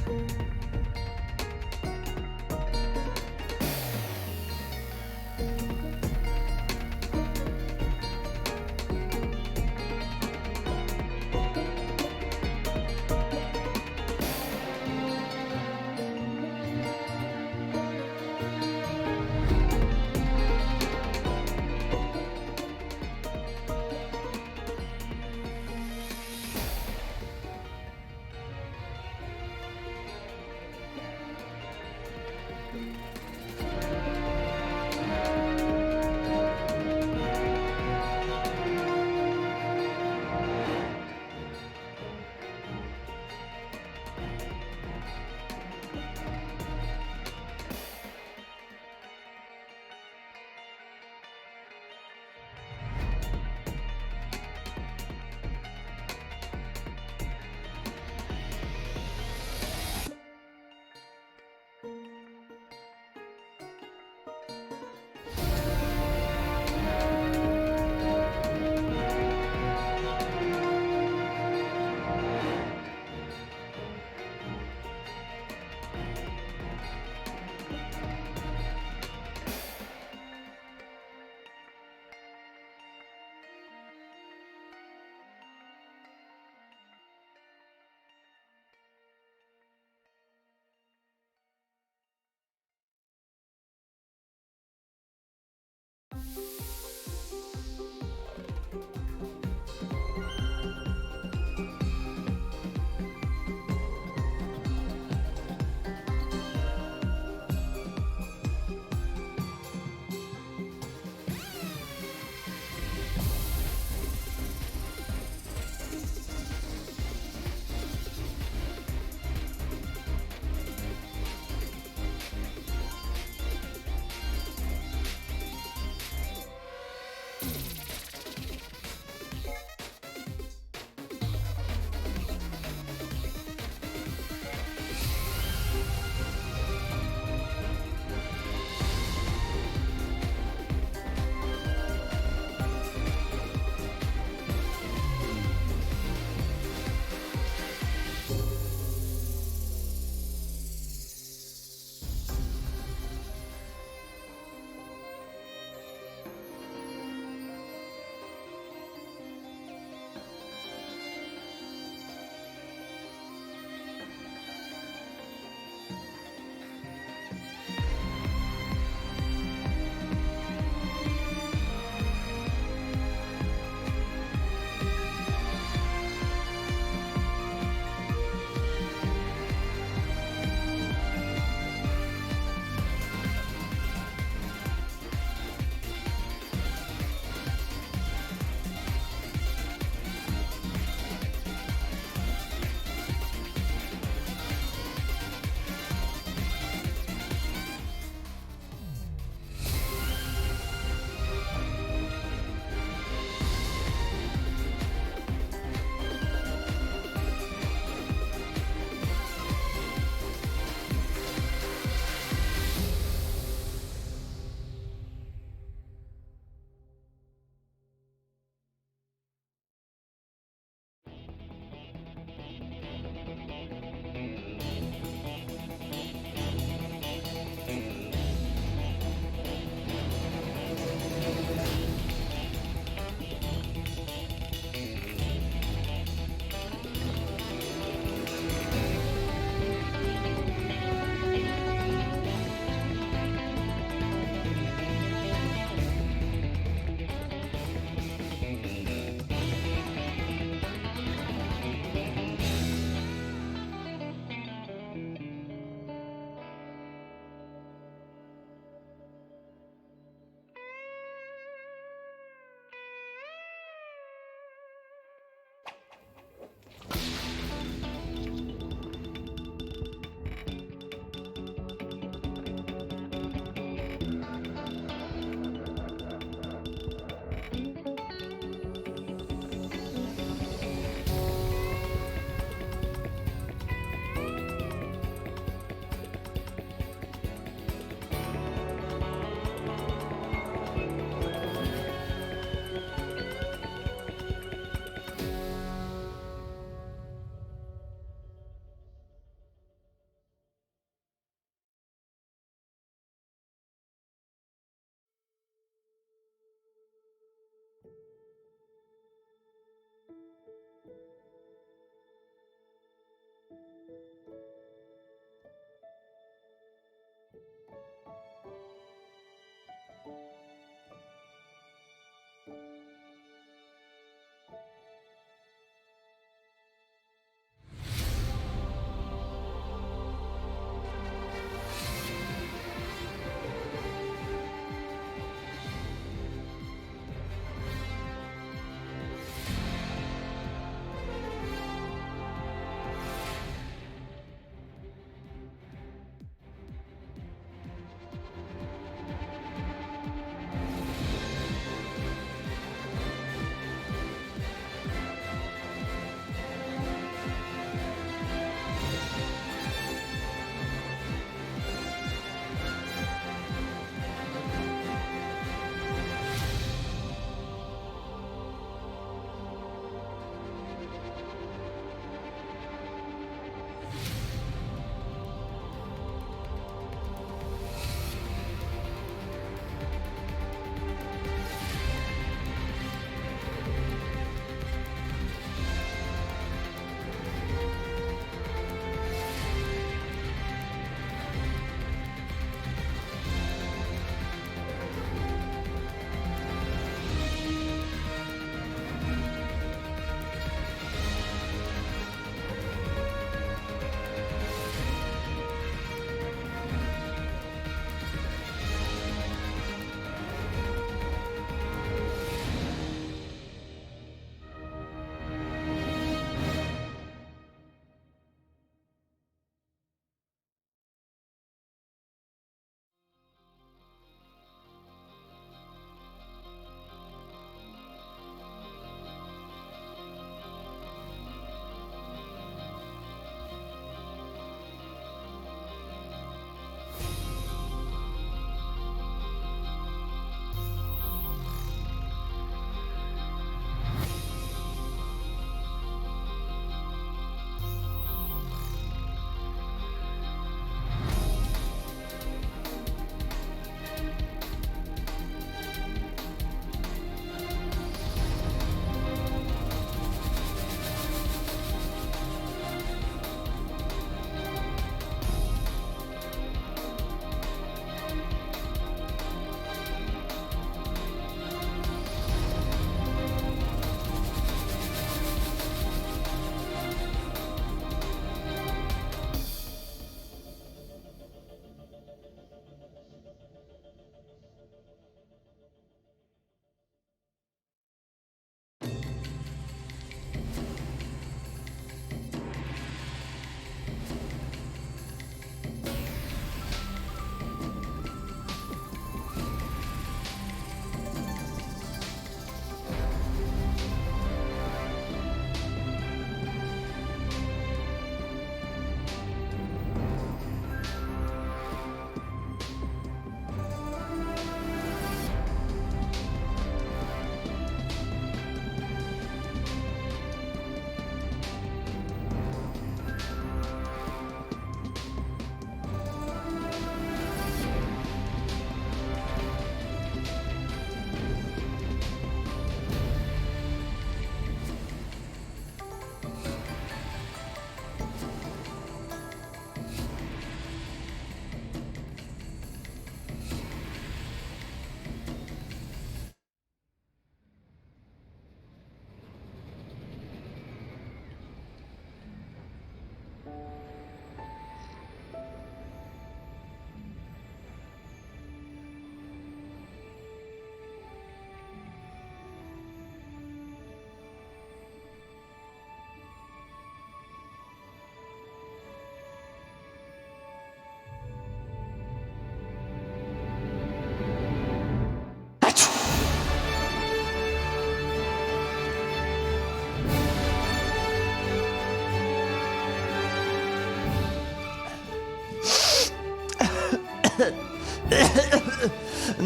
Thank you.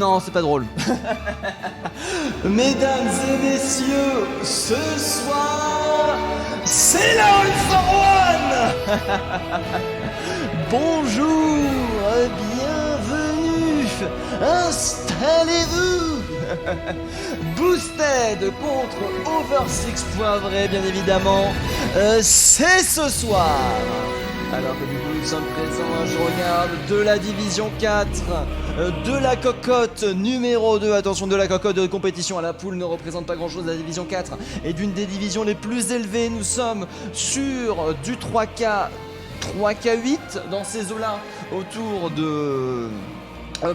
Non, c'est pas drôle. Mesdames et messieurs, ce soir, c'est la All for One. Bonjour, bienvenue, installez-vous. Boosted contre Over 6 Poivré, bien évidemment, c'est ce soir. Alors que du coup nous sommes présents, je regarde de la division 4, de la cocotte numéro 2, attention, de la cocotte de compétition à la poule ne représente pas grand chose, la division 4 est d'une des divisions les plus élevées, nous sommes sur du 3K8 dans ces eaux-là, autour de...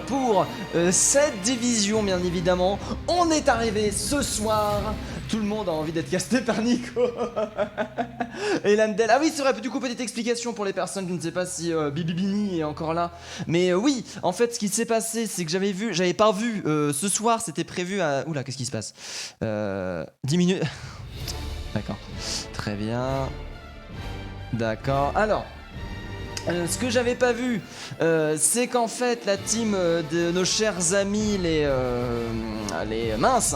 Pour cette division, bien évidemment, on est arrivé ce soir. Tout le monde a envie d'être casté par Nico. Et Landel. Ah oui, c'est vrai, du coup, petite explication pour les personnes, je ne sais pas si Bibibini est encore là. Mais oui, en fait, ce qui s'est passé, c'est que j'avais pas vu ce soir, c'était prévu à... Oula, qu'est-ce qui se passe 10 minutes. D'accord. Très bien. D'accord. Alors... ce que j'avais pas vu, c'est qu'en fait la team de nos chers amis les minces,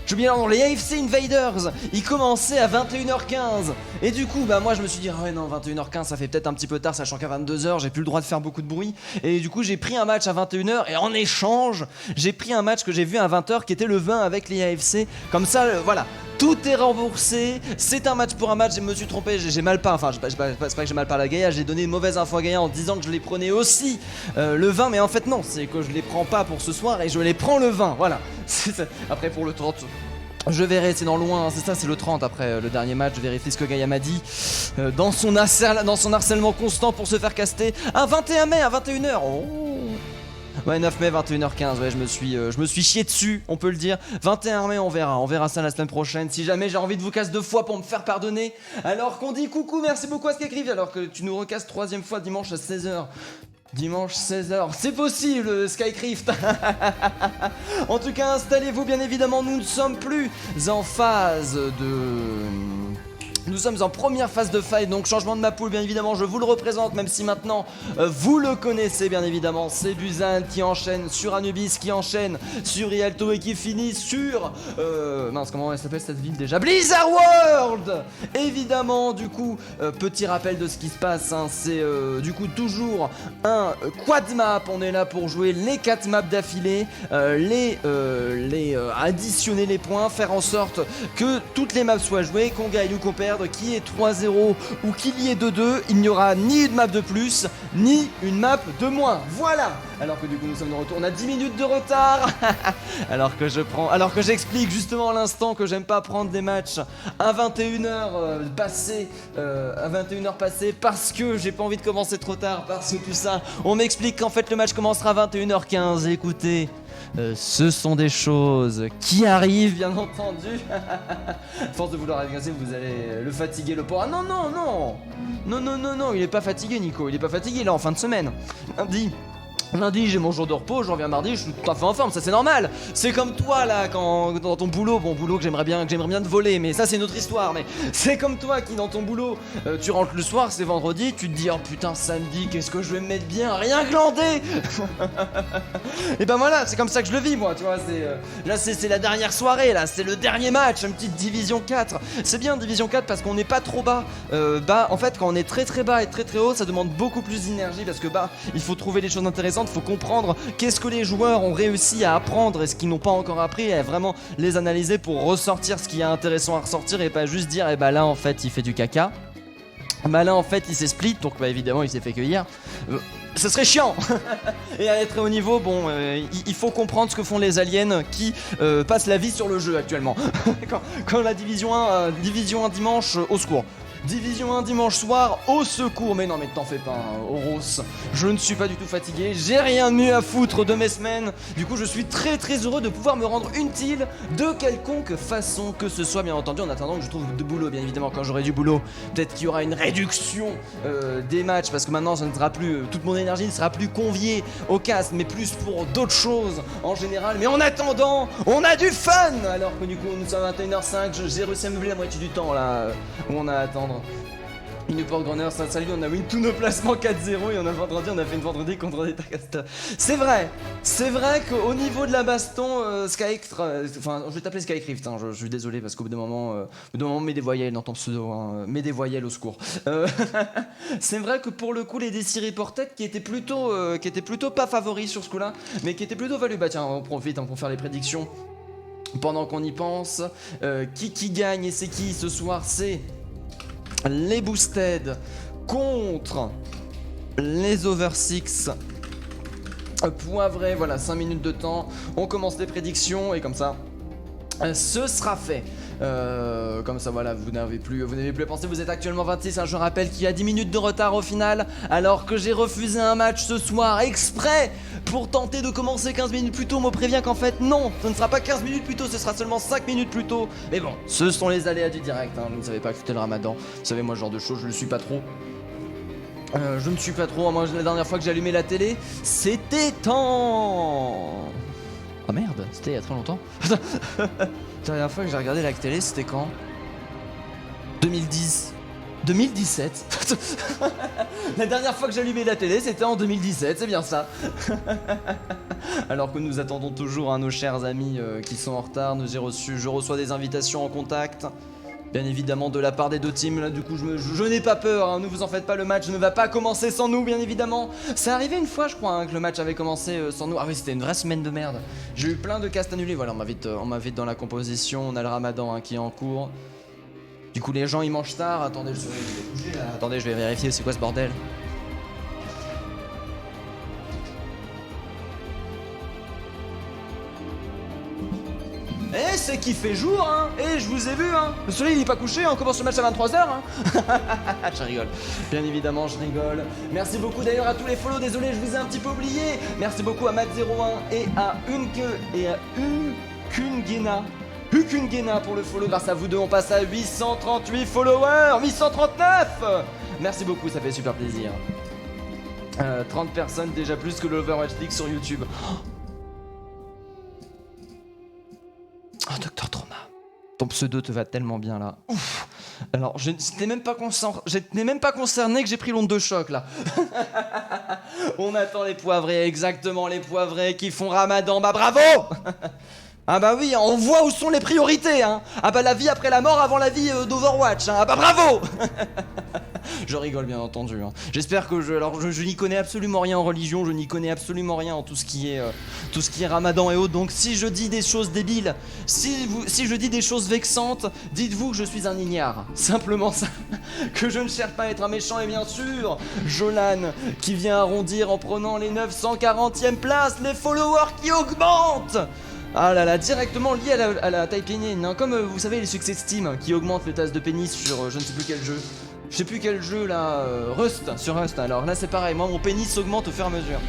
j'ai oublié leur nom, les AFC Invaders, ils commençaient à 21h15 et du coup bah moi je me suis dit ah ouais non 21h15 ça fait peut-être un petit peu tard sachant qu'à 22h j'ai plus le droit de faire beaucoup de bruit et du coup j'ai pris un match à 21h et en échange j'ai pris un match que j'ai vu à 20h qui était le 20 avec les AFC, comme ça voilà. Tout est remboursé, c'est un match pour un match, je me suis trompé, j'ai mal parlé, enfin c'est pas que j'ai mal parlé à Gaïa, j'ai donné une mauvaise info à Gaïa en disant que je les prenais aussi le 20, mais en fait non, c'est que je les prends pas pour ce soir et je les prends le 20, voilà. Après pour le 30, je verrai, c'est dans loin, c'est ça, c'est le 30 après le dernier match, je vérifie ce que Gaïa m'a dit dans son harcèlement constant pour se faire caster. Un 21 mai à 21h, oh. Ouais, 9 mai, 21h15, ouais, je me suis chié dessus, on peut le dire. 21 mai, on verra ça la semaine prochaine. Si jamais j'ai envie de vous casser 2 fois pour me faire pardonner, alors qu'on dit coucou, merci beaucoup à Skycrive, alors que tu nous recasses 3ème fois dimanche à 16h. Dimanche 16h, c'est possible Skycraft. En tout cas, installez-vous bien évidemment, nous ne sommes plus en phase de... Nous sommes en première phase de fight, donc changement de ma poule, bien évidemment, je vous le représente, même si maintenant vous le connaissez, bien évidemment. C'est Buzan qui enchaîne sur Anubis, qui enchaîne sur Rialto et qui finit sur... mince, comment elle s'appelle cette ville déjà? Blizzard World. Évidemment, du coup, petit rappel de ce qui se passe, hein, c'est du coup toujours un quad map. On est là pour jouer les 4 maps d'affilée, additionner les points, faire en sorte que toutes les maps soient jouées, qu'on gagne ou qu'on perde, qu'il y ait 3-0 ou qu'il y ait 2-2, il n'y aura ni une map de plus, ni une map de moins. Voilà. Alors que du coup nous sommes de retour, on a 10 minutes de retard. alors que j'explique justement à l'instant que j'aime pas prendre des matchs à 21h passées, parce que j'ai pas envie de commencer trop tard, parce que tout ça, on m'explique qu'en fait le match commencera à 21h15. Écoutez, ce sont des choses qui arrivent, bien entendu. À force de vouloir agresser, vous allez le fatiguer, le pauvre. Ah non, il est pas fatigué, Nico. Il est pas fatigué, il est en fin de semaine. Lundi, j'ai mon jour de repos, je reviens mardi, je suis tout à fait en forme, ça c'est normal. C'est comme toi là, quand dans ton boulot, bon boulot que j'aimerais bien te voler, mais ça c'est une autre histoire. Mais c'est comme toi qui dans ton boulot, tu rentres le soir, c'est vendredi, tu te dis oh putain samedi, qu'est-ce que je vais me mettre bien, rien glandé. Et ben voilà, c'est comme ça que je le vis moi, tu vois. Là c'est la dernière soirée, là c'est le dernier match, une petite division 4. C'est bien division 4 parce qu'on n'est pas trop bas. En fait quand on est très très bas et très très haut, ça demande beaucoup plus d'énergie parce que il faut trouver des choses intéressantes. Il faut comprendre qu'est-ce que les joueurs ont réussi à apprendre et ce qu'ils n'ont pas encore appris, et vraiment les analyser pour ressortir ce qui est intéressant à ressortir et pas juste dire là en fait il fait du caca, là en fait il s'est split, donc évidemment il s'est fait cueillir. Ce serait chiant. Et à être très haut niveau, il faut comprendre ce que font les aliens qui passent la vie sur le jeu actuellement. quand la division 1 dimanche, au secours. Division 1 dimanche soir, au secours. Mais non, mais t'en fais pas, Horos. Je ne suis pas du tout fatigué, j'ai rien de mieux à foutre de mes semaines. Du coup, je suis très très heureux de pouvoir me rendre utile de quelconque façon que ce soit, bien entendu, en attendant que je trouve de boulot. Bien évidemment, quand j'aurai du boulot, peut-être qu'il y aura une réduction des matchs, parce que maintenant, ça ne sera plus, toute mon énergie ne sera plus conviée au cast, mais plus pour d'autres choses en général. Mais en attendant, on a du fun. Alors que du coup, nous sommes à 21h05, j'ai réussi à meubler la moitié du temps là où on a à attendre. Newport Grunner, Saint-Sali, on a win tous nos placements 4-0 et on a fait une vendredi contre des Takasta. C'est vrai qu'au niveau de la baston, enfin je vais t'appeler Skycraft, hein, je suis désolé parce qu'au bout d'un moment, mets des voyelles dans ton pseudo, hein, mets des voyelles au secours. C'est vrai que pour le coup les DC Reported qui étaient plutôt pas favoris sur ce coup-là, mais qui étaient plutôt valus. Bah tiens, on profite pour faire les prédictions pendant qu'on y pense. Qui gagne et c'est qui ce soir? C'est les Boosted contre les Over 6 Poivré. Voilà, 5 minutes de temps, on commence les prédictions et comme ça ce sera fait. Comme ça voilà, vous n'avez plus à penser, vous êtes actuellement 26, hein, je rappelle qu'il y a 10 minutes de retard au final, alors que j'ai refusé un match ce soir exprès pour tenter de commencer 15 minutes plus tôt. On me prévient qu'en fait non, ce ne sera pas 15 minutes plus tôt, ce sera seulement 5 minutes plus tôt. Mais bon, ce sont les aléas du direct, hein. Vous ne savez pas que c'était le ramadan, vous savez moi ce genre de choses, je ne suis pas trop. Je ne suis pas trop, moi la dernière fois que j'ai allumé la télé, c'était temps. Oh merde, c'était il y a très longtemps. La dernière fois que j'ai regardé la télé, c'était quand? 2010. 2017. La dernière fois que j'ai allumé la télé, c'était en 2017, c'est bien ça. Alors que nous attendons toujours nos chers amis qui sont en retard. Je reçois des invitations en contact. Bien évidemment de la part des deux teams, là du coup je n'ai pas peur, hein, ne vous en faites pas, le match ne va pas commencer sans nous bien évidemment. C'est arrivé une fois je crois hein, que le match avait commencé sans nous. Ah oui, c'était une vraie semaine de merde. J'ai eu plein de castes annulés, voilà, on m'invite dans la composition, on a le ramadan hein, qui est en cours. Du coup les gens ils mangent tard, attendez, je vais bouger là. Attendez, je vais vérifier c'est quoi ce bordel. Eh, c'est qu'il fait jour, hein. Eh, je vous ai vu, hein. Le soleil, il est pas couché, on commence le match à 23h, hein. Je rigole. Bien évidemment, je rigole. Merci beaucoup d'ailleurs à tous les follow. Désolé, je vous ai un petit peu oublié. Merci beaucoup à Matt01 et à Ukungena pour le follow. Grâce à vous deux, on passe à 838 followers. 839. Merci beaucoup, ça fait super plaisir. 30 personnes, déjà plus que l'Overwatch League sur YouTube. Oh, Docteur Trauma. Ton pseudo te va tellement bien là. Ouf. Alors, je n'étais même pas concerné que j'ai pris l'onde de choc là. On attend les poivrés, exactement, les poivrés qui font ramadan. Bah bravo. Ah bah oui, on voit où sont les priorités hein. Ah bah la vie après la mort avant la vie d'Overwatch hein. Ah bah bravo. Je rigole bien entendu hein. J'espère que je n'y connais absolument rien en religion, je n'y connais absolument rien en tout ce qui est ramadan et autres. Donc si je dis des choses débiles, si je dis des choses vexantes, dites-vous que je suis un ignare. Simplement ça. Que je ne cherche pas à être un méchant. Et bien sûr, Jolan qui vient arrondir en prenant les 940e places, les followers qui augmentent. Ah là là, directement lié à la taille pénienne, hein. Comme vous savez les succès Steam qui augmentent les tasses de pénis sur je ne sais plus quel jeu. Je sais plus quel jeu là, sur Rust. Alors là c'est pareil, moi mon pénis s'augmente au fur et à mesure.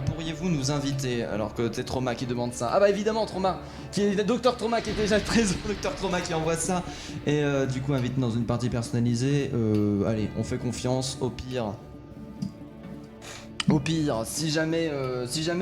Pourriez-vous nous inviter? Alors que c'est Trauma qui demande ça. Ah bah évidemment Trauma, qui est Docteur Trauma qui est déjà présent, Docteur Trauma qui envoie ça. Et du coup invite dans une partie personnalisée. Allez, on fait confiance, au pire. Au pire, si jamais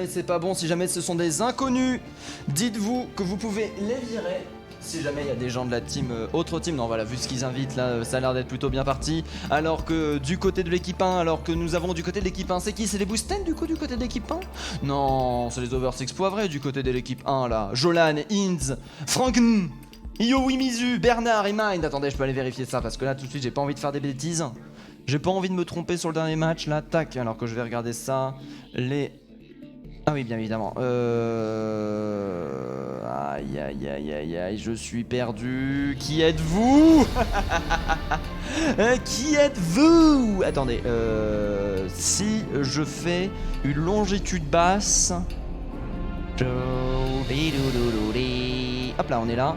c'est pas bon, si jamais ce sont des inconnus, dites-vous que vous pouvez les virer. Si jamais il y a des gens de la team, autre team, non voilà, vu ce qu'ils invitent là, ça a l'air d'être plutôt bien parti. Alors que du côté de l'équipe 1, alors que nous avons du côté de l'équipe 1, c'est qui? C'est les Boosted du coup du côté de l'équipe 1? Non, c'est les Over 6 Poivrés du côté de l'équipe 1 là. Jolan, Inz, Franken, Iowimizu, Bernard et Mind. Attendez, je peux aller vérifier ça parce que là tout de suite j'ai pas envie de faire des bêtises. J'ai pas envie de me tromper sur le dernier match là, tac, alors que je vais regarder ça. Ah oui, bien évidemment. Aïe aïe aïe aïe aïe, je suis perdu. Qui êtes-vous? Qui êtes-vous? Attendez, si je fais une longitude basse. Hop là, on est là.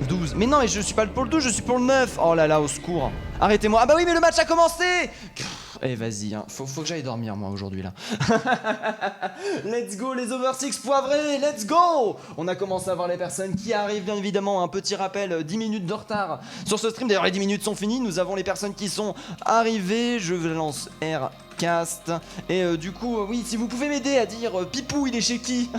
12. Mais non, mais je suis pas pour le 12, je suis pour le 9. Oh là là, au secours. Arrêtez-moi. Ah bah oui, mais le match a commencé. Eh vas-y, hein. Faut que j'aille dormir moi aujourd'hui là. Let's go les Over 6 Poivrés, let's go. On a commencé à voir les personnes qui arrivent bien évidemment. Un petit rappel, 10 minutes de retard sur ce stream. D'ailleurs les 10 minutes sont finies, nous avons les personnes qui sont arrivées. Je lance cast. Et du coup, oui, si vous pouvez m'aider à dire Pipou, il est chez qui?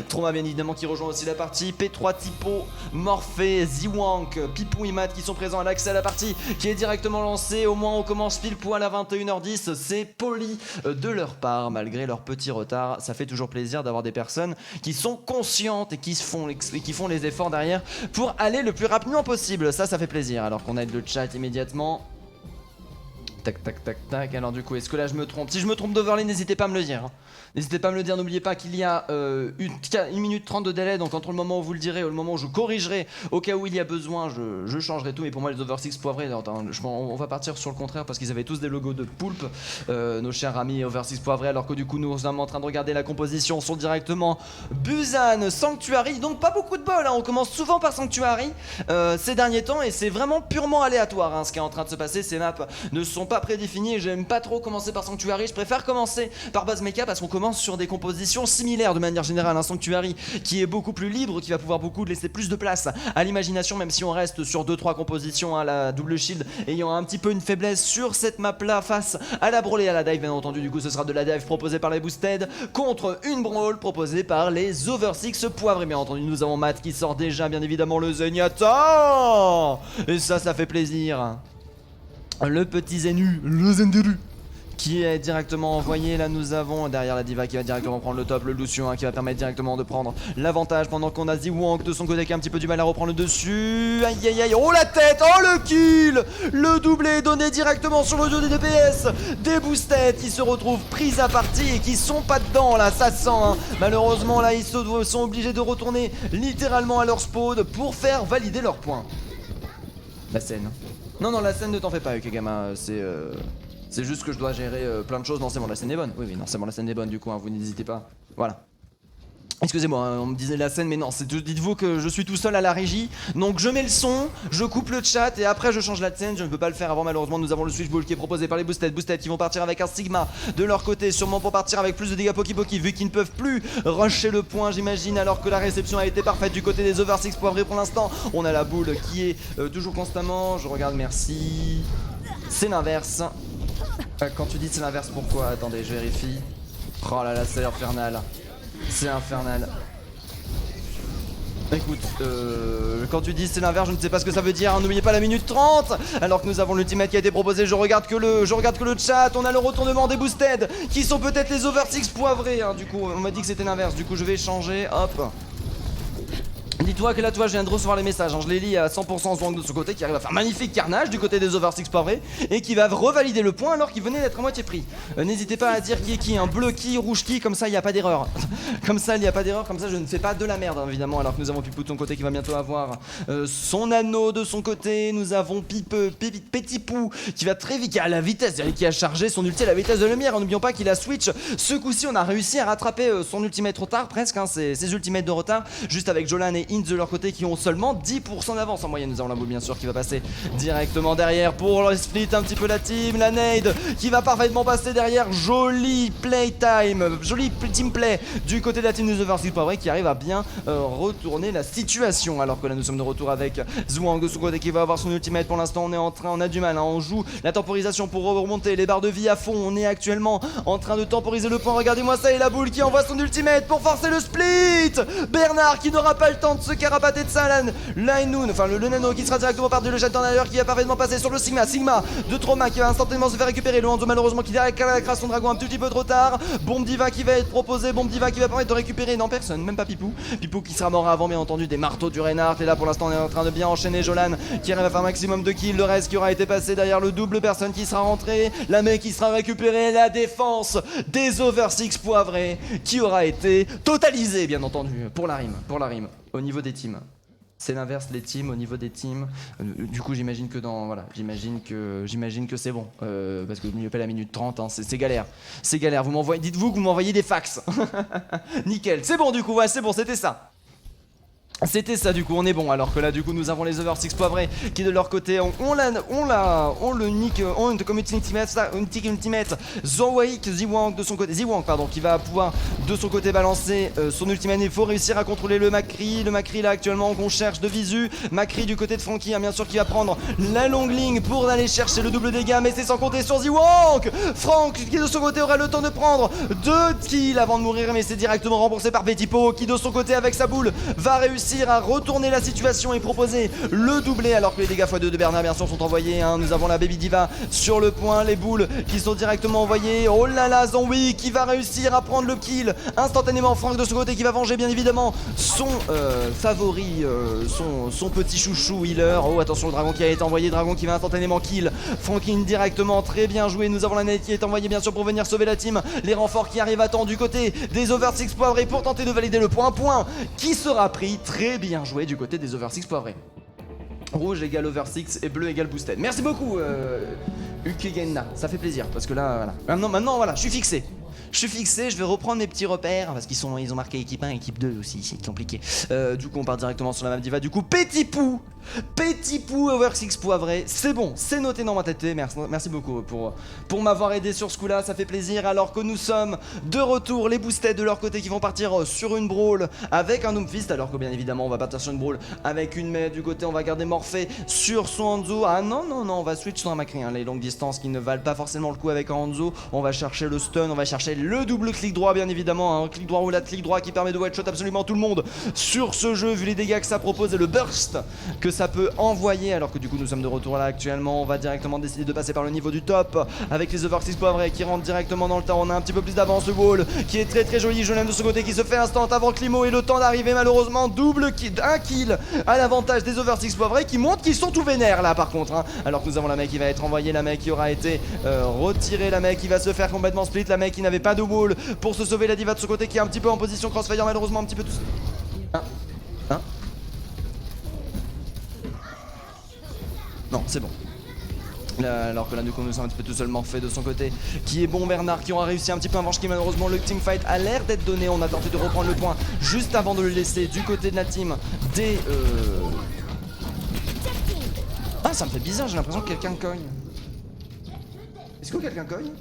Trauma, bien évidemment, qui rejoint aussi la partie. P3 Typo, Morphée, Ziwank, Pipou et Matt qui sont présents à l'accès à la partie qui est directement lancée. Au moins, on commence pile poil à 21h10. C'est poli de leur part, malgré leur petit retard. Ça fait toujours plaisir d'avoir des personnes qui sont conscientes et qui font les efforts derrière pour aller le plus rapidement possible. Ça fait plaisir. Alors qu'on aide le chat immédiatement. Tac, tac, tac, tac. Alors du coup, est-ce que là je me trompe? Si je me trompe d'overlay, n'hésitez pas à me le dire. N'hésitez pas à me le dire, n'oubliez pas qu'il y a 1 minute 30 de délai, donc entre le moment où vous le direz et le moment où je corrigerai, au cas où il y a besoin, je changerai tout. Mais pour moi, les over 6 poivrés, on va partir sur le contraire parce qu'ils avaient tous des logos de poulpe, nos chers amis over 6 poivrés, alors que du coup, nous sommes en train de regarder la composition, sont directement Busan, Sanctuary, donc pas beaucoup de bol, hein. On commence souvent par Sanctuary ces derniers temps et c'est vraiment purement aléatoire hein, ce qui est en train de se passer. Ces maps ne sont pas prédéfinies et j'aime pas trop commencer par Sanctuary, je préfère commencer par Base Mecha parce qu'on commence sur des compositions similaires de manière générale. Un Sanctuary qui est beaucoup plus libre, qui va pouvoir beaucoup laisser plus de place à l'imagination, même si on reste sur 2-3 compositions à la double shield, ayant un petit peu une faiblesse sur cette map là face à la brawl et à la dive. Bien entendu, du coup, ce sera de la dive proposée par les Boosted contre une brawl proposée par les Over 6 poivres. Et bien entendu, nous avons Matt qui sort déjà, bien évidemment, le Zenyatta. Et ça fait plaisir. Le petit Zenu, le Zenderu, qui est directement envoyé. Là nous avons derrière la diva qui va directement prendre le top, le Lucian qui va permettre directement de prendre l'avantage pendant qu'on a Ziwank de son côté qui a un petit peu du mal à reprendre le dessus. Aïe aïe aïe, oh la tête, oh le kill. Le doublé donné directement sur le dos des DPS des Boosted qui se retrouvent pris à partie et qui sont pas dedans là, ça sent hein. Malheureusement là ils sont obligés de retourner littéralement à leur spawn pour faire valider leur point. La scène. Non la scène ne t'en fais pas Ukegama, c'est juste que je dois gérer plein de choses. Non, c'est bon, la scène est bonne. Oui, non, c'est bon, la scène est bonne du coup, hein, vous n'hésitez pas. Voilà. Excusez-moi, hein, on me disait la scène, mais non, dites-vous que je suis tout seul à la régie. Donc je mets le son, je coupe le chat et après je change la scène. Je ne peux pas le faire avant, malheureusement. Nous avons le switchball qui est proposé par les Boosted. Boosted qui vont partir avec un Sigma de leur côté, sûrement pour partir avec plus de dégâts Poki vu qu'ils ne peuvent plus rusher le point, j'imagine, alors que la réception a été parfaite du côté des Over 6 poivrés pour l'instant. On a la boule qui est toujours constamment. Je regarde, merci. C'est l'inverse. Quand tu dis c'est l'inverse, pourquoi? Attendez, je vérifie. Oh là là, c'est infernal. C'est infernal. Écoute, quand tu dis c'est l'inverse, je ne sais pas ce que ça veut dire, hein. N'oubliez pas la minute 30. Alors que nous avons l'ultimate qui a été proposé, je regarde que le chat. On a le retournement des Boosted qui sont peut-être les Over 6 poivrés hein. Du coup, on m'a dit que c'était l'inverse, du coup je vais changer, hop. Dis-toi que là, toi, je viens de recevoir les messages, hein. Je les lis à 100% Zwank de son côté, qui arrive à faire magnifique carnage du côté des Over 6 poivrés et qui va revalider le point alors qu'il venait d'être à moitié pris. N'hésitez pas à dire qui est qui, hein. Bleu qui, rouge qui, comme ça il n'y a pas d'erreur. Comme ça il n'y a pas d'erreur, comme ça je ne fais pas de la merde, hein, évidemment. Alors que nous avons Pipou de son côté qui va bientôt avoir son anneau de son côté. Nous avons Petit Pou qui va très vite, qui a la vitesse, qui a chargé son ulti à la vitesse de lumière. N'oublions pas qu'il a switch. Ce coup-ci, on a réussi à rattraper son ultimate retard, presque, hein, ses ultimates de retard, juste avec Jolan et Int de leur côté qui ont seulement 10% d'avance en moyenne. Nous avons la boule bien sûr qui va passer directement derrière pour le split un petit peu la team. La nade qui va parfaitement passer derrière. Joli playtime, joli team play du côté de la team des Over 6 poivrés qui arrive à bien retourner la situation. Alors que là nous sommes de retour avec Zwank de son côté qui va avoir son ultimate. Pour l'instant on a du mal, hein. On joue la temporisation pour remonter les barres de vie à fond. On est actuellement en train de temporiser le point. Regardez-moi ça, et la boule qui envoie son ultimate pour forcer le split. Bernard qui n'aura pas le temps de se carapater de ça. Lainoun, enfin le nano qui sera directement par-dessus le jet en ailleurs, qui va parfaitement passer sur le Sigma de Trauma qui va instantanément se faire récupérer. Le Hanzo malheureusement qui derrière crasse son dragon un petit peu trop tard. Bombe Diva qui va être proposée, Bombe Diva qui va permettre de récupérer, non personne, même pas Pipou qui sera mort avant bien entendu des marteaux du Reinhardt. Et là pour l'instant on est en train de bien enchaîner. Jolan qui arrive à faire un maximum de kills, le reste qui aura été passé derrière le double personne qui sera rentré, la mec qui sera récupérée, la défense des Over 6 poivrés qui aura été totalisée bien entendu pour la rime au niveau des teams. C'est l'inverse, les teams, au niveau des teams. Du coup, j'imagine que j'imagine que c'est bon. Parce que mieux pas la minute 30, hein, c'est galère. C'est galère. Dites-vous que vous m'envoyez des fax. Nickel. C'est bon, du coup, ouais, c'est bon, c'était ça. C'était ça du coup, on est bon, alors que là du coup nous avons les Over 6 poivrés qui de leur côté ont le nick, ont comme ultimate Zorwaik Ziwang de son côté, Ziwang pardon, qui va pouvoir de son côté balancer son ultimate. Il faut réussir à contrôler le Macri là actuellement qu'on cherche de visu. Macri du côté de Franky, hein, bien sûr qui va prendre la longue ligne pour aller chercher le double dégâts, mais c'est sans compter sur Ziwang. Franck qui de son côté aura le temps de prendre 2 kills avant de mourir, mais c'est directement remboursé par Petit Po qui de son côté avec sa boule va réussir à retourner la situation et proposer le doublé, alors que les dégâts x2 de Bernard bien sûr sont envoyés, hein. Nous avons la Baby Diva sur le point, les boules qui sont directement envoyées. Oh là là, Zonwi qui va réussir à prendre le kill instantanément. Franck de ce côté qui va venger bien évidemment son favori, son petit chouchou healer. Oh attention, le dragon qui a été envoyé, dragon qui va instantanément kill Franklin directement, très bien joué. Nous avons la nette qui est envoyée bien sûr pour venir sauver la team. Les renforts qui arrivent à temps du côté des Over 6 poivrés pour tenter de valider le point qui sera pris. Très bien joué du côté des Over 6 poivrés. Rouge égale Over 6 et bleu égale Boosted. Merci beaucoup Ukegenna, ça fait plaisir parce que là voilà. Maintenant voilà, je suis fixé. Je vais reprendre mes petits repères parce qu'ils ont marqué équipe 1, équipe 2 aussi, c'est compliqué. Du coup on part directement sur la map diva. Du coup Petit Pou Over 6 poivré, c'est bon, c'est noté dans ma tête. Merci beaucoup pour m'avoir aidé sur ce coup là, ça fait plaisir. Alors que nous sommes de retour, les Boosted de leur côté qui vont partir sur une brawl avec un Doomfist, alors que bien évidemment on va partir sur une brawl avec une Mei. Du côté on va garder Morphée sur son Hanzo. Ah non, on va switch sur un Macri, hein. Les longues distances qui ne valent pas forcément le coup avec un Hanzo. On va chercher le stun, on va chercher le double clic droit bien évidemment, un clic droit ou la clic droit qui permet de one shot absolument tout le monde sur ce jeu vu les dégâts que ça propose et le burst que ça peut envoyer. Alors que du coup nous sommes de retour là actuellement, on va directement décider de passer par le niveau du top avec les Over 6 poivrés qui rentrent directement dans le temps. On a un petit peu plus d'avance, le wall qui est très très joli, Jolan de ce côté qui se fait instant avant Climo et le temps d'arriver malheureusement double kill, un kill à l'avantage des Over 6 poivrés qui montrent qu'ils sont tout vénères là par contre, hein. Alors que nous avons la Mei qui va être envoyée, la Mei qui aura été retirée, la Mei qui va se faire complètement split, la Mei qui n'avait pas de wall pour se sauver, la diva de ce côté qui est un petit peu en position crossfire malheureusement un petit peu tout... Non, c'est bon. Là, alors que là du coup nous sommes un petit peu tout seul, Morphée de son côté qui est bon, Bernard qui aura réussi un petit peu à venger, qui malheureusement le teamfight a l'air d'être donné. On a tenté de reprendre le point juste avant de le laisser du côté de la team des Ah, ça me fait bizarre, j'ai l'impression que quelqu'un cogne. Est-ce que quelqu'un cogne?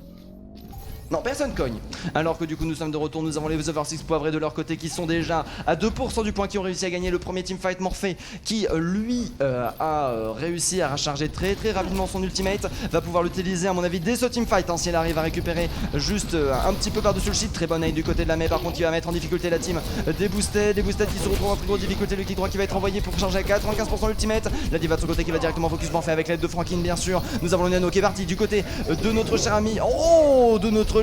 Non, personne cogne. Alors que du coup nous sommes de retour, nous avons les Over 6 poivrés de leur côté qui sont déjà à 2% du point, qui ont réussi à gagner le premier teamfight. Morphée qui lui a réussi à recharger très très rapidement son ultimate, va pouvoir l'utiliser à mon avis dès ce teamfight, hein, si elle arrive à récupérer juste un petit peu par-dessus le shit. Très bonne aide du côté de la Mei par contre qui va mettre en difficulté la team des Boosted qui se retrouvent en très grosse difficulté. Le kick droit qui va être envoyé pour charger à 95% l'ultimate. La diva de son côté qui va directement focus Morphée avec l'aide de Franklin bien sûr. Nous avons le Nano qui est parti du côté de notre cher ami,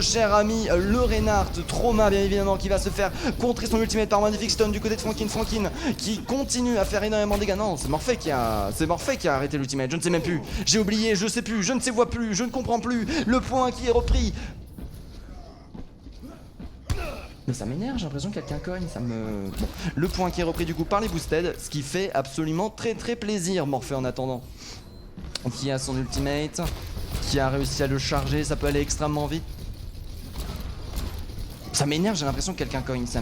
cher ami le Reinhardt, Trauma bien évidemment qui va se faire contrer son ultimate par magnifique stun du côté de Franklin qui continue à faire énormément de dégâts. Non, c'est Morphée qui a arrêté l'ultimate, je ne sais même plus, j'ai oublié, je sais plus, je ne sais vois plus, je ne comprends plus. Le point qui est repris. Mais ça m'énerve, j'ai l'impression que quelqu'un cogne, ça me... Bon. Le point qui est repris du coup par les Boosted, ce qui fait absolument très très plaisir. Morphée en attendant qui a son ultimate, qui a réussi à le charger, ça peut aller extrêmement vite. Ça m'énerve, j'ai l'impression que quelqu'un cogne, ça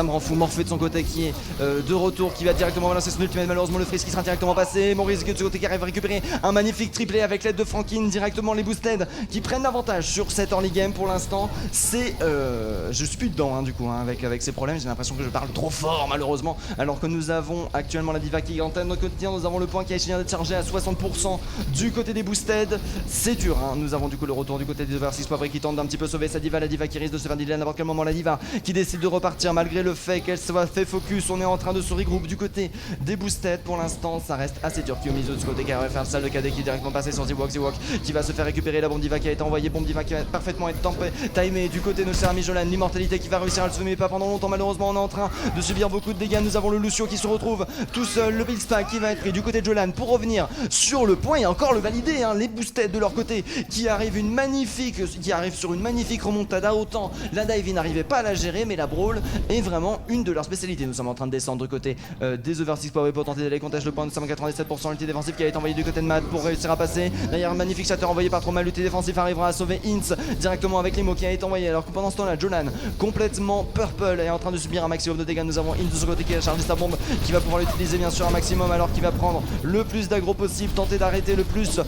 me rend fou. Morphée de son côté qui est de retour, qui va directement balancer son ultimate. Malheureusement le freeze qui sera directement passé. Maurice de ce côté qui arrive à récupérer un magnifique triplé avec l'aide de Franklin. Directement les Boosted qui prennent l'avantage sur cette early game pour l'instant. C'est... je suis plus dedans hein, du coup hein, avec ces problèmes. J'ai l'impression que je parle trop fort malheureusement. Alors que nous avons actuellement la diva qui est en tête de notre côté. Nous avons le point qui a essayé d'être chargé à 60% du côté des Boosted. C'est dur hein. Nous avons du coup le retour du côté des Over 6 poivrés qui tente d'un petit peu sauver sa diva. La diva qui risque de se faire dealer à n'importe quel moment. La diva qui décide de repartir malgré le fait qu'elle soit fait focus. On est en train de se regrouper du côté des Boosted. Pour l'instant ça reste assez dur. Kiyomizu de ce côté qui va faire le sale de cadet qui est directement passé sur Ziwok qui va se faire récupérer la bombe diva qui a été envoyée. Bombe diva qui va parfaitement être timée du côté de notre cher ami Jolan. L'immortalité qui va réussir à le semer pas pendant longtemps. Malheureusement on est en train de subir beaucoup de dégâts. Nous avons le Lucio qui se retrouve tout seul. Le Billspack qui va être pris du côté de Jolan pour revenir sur le point et encore le valider hein. Les Boosted de leur côté qui arrivent sur une magnifique remontada. Autant la dive n'arrivait pas à la gérer, mais la brawl est vraiment vraiment une de leurs spécialités. Nous sommes en train de descendre du côté des over 6 power pour tenter d'aller contester le point. Nous sommes à 97%. L'unité défensive qui a été envoyée du côté de Matt pour réussir à passer. Derrière, magnifique shatter envoyé par Trauma. L'unité défensive arrivera à sauver Ince directement avec les mots qui a été envoyé. Alors que pendant ce temps là, Jolan complètement purple est en train de subir un maximum de dégâts. Nous avons Ince de ce côté qui a chargé sa bombe, qui va pouvoir l'utiliser bien sûr un maximum, alors qu'il va prendre le plus d'aggro possible, tenter d'arrêter le plus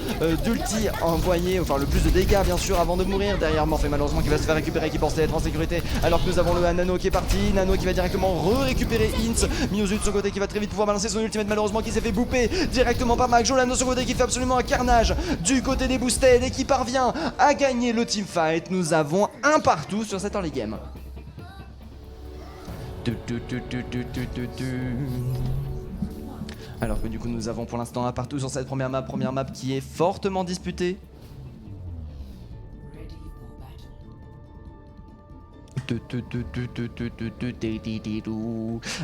d'ulti envoyé, enfin le plus de dégâts bien sûr avant de mourir. Derrière Morphe malheureusement qui va se faire récupérer, qui pensait être en sécurité, alors que nous avons le Nano qui est parti. Nano qui va directement récupérer Ince. Miyozu de son côté qui va très vite pouvoir balancer son ultimate, malheureusement qui s'est fait bouper directement par Mac. Jolan de son côté qui fait absolument un carnage du côté des boosted et qui parvient à gagner le teamfight. Nous avons un partout sur cette early game. Alors que du coup nous avons pour l'instant un partout sur cette première map qui est fortement disputée.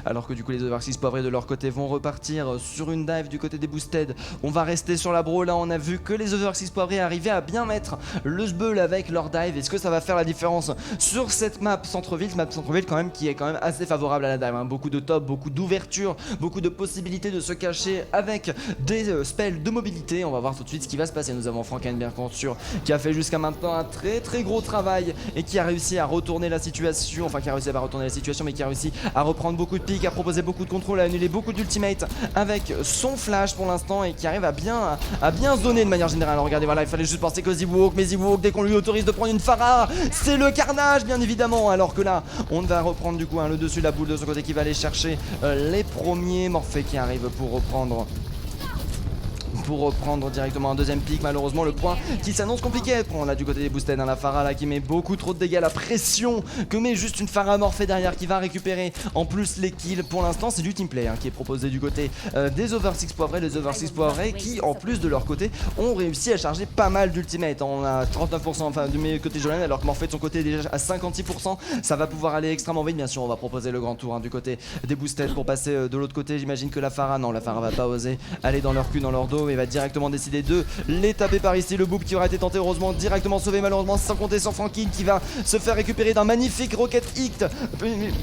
Alors que du coup les over 6 poivrés de leur côté vont repartir sur une dive du côté des boosted. On va rester sur la bro. Là on a vu que les over 6 poivrés arrivaient à bien mettre le sbeul avec leur dive. Est-ce que ça va faire la différence sur cette map centre-ville quand même qui est quand même assez favorable à la dive, hein. Beaucoup de top, beaucoup d'ouverture, beaucoup de possibilités de se cacher avec des spells de mobilité. On va voir tout de suite ce qui va se passer. Nous avons Franken bien sûr qui a fait jusqu'à maintenant un très gros travail et qui a réussi à retourner la situation, enfin qui a réussi à retourner la situation, mais qui a réussi à reprendre beaucoup de pics, à proposer beaucoup de contrôle, à annuler beaucoup d'ultimate avec son flash pour l'instant, et qui arrive à bien zoner de manière générale. Alors, regardez, voilà, il fallait juste penser que Ziwok, mais Ziwok, dès qu'on lui autorise de prendre une Pharah, c'est le carnage bien évidemment. Alors que là on va reprendre du coup le dessus, la boule de son côté qui va aller chercher les premiers. Morphée qui arrive pour reprendre directement un deuxième pic. Malheureusement le point qui s'annonce compliqué à prendre là du côté des boosted, la Pharah là qui met beaucoup trop de dégâts, la pression que met juste une Pharah Morphée derrière qui va récupérer en plus les kills. Pour l'instant c'est du teamplay qui est proposé du côté des over 6 poivrés, les over 6 poivrés qui en plus de leur côté ont réussi à charger pas mal d'ultimate. On a 39% enfin du côté Jolan, alors que Morphée de son côté est déjà à 56%. Ça va pouvoir aller extrêmement vite. Bien sûr on va proposer le grand tour du côté des boosted pour passer de l'autre côté. J'imagine que la Pharah va pas oser aller dans leur cul, dans leur dos, et va directement décider de les taper par ici. Le boop qui aura été tenté, heureusement directement sauvé, malheureusement sans compter sans Franklin qui va se faire récupérer d'un magnifique Rocket Hit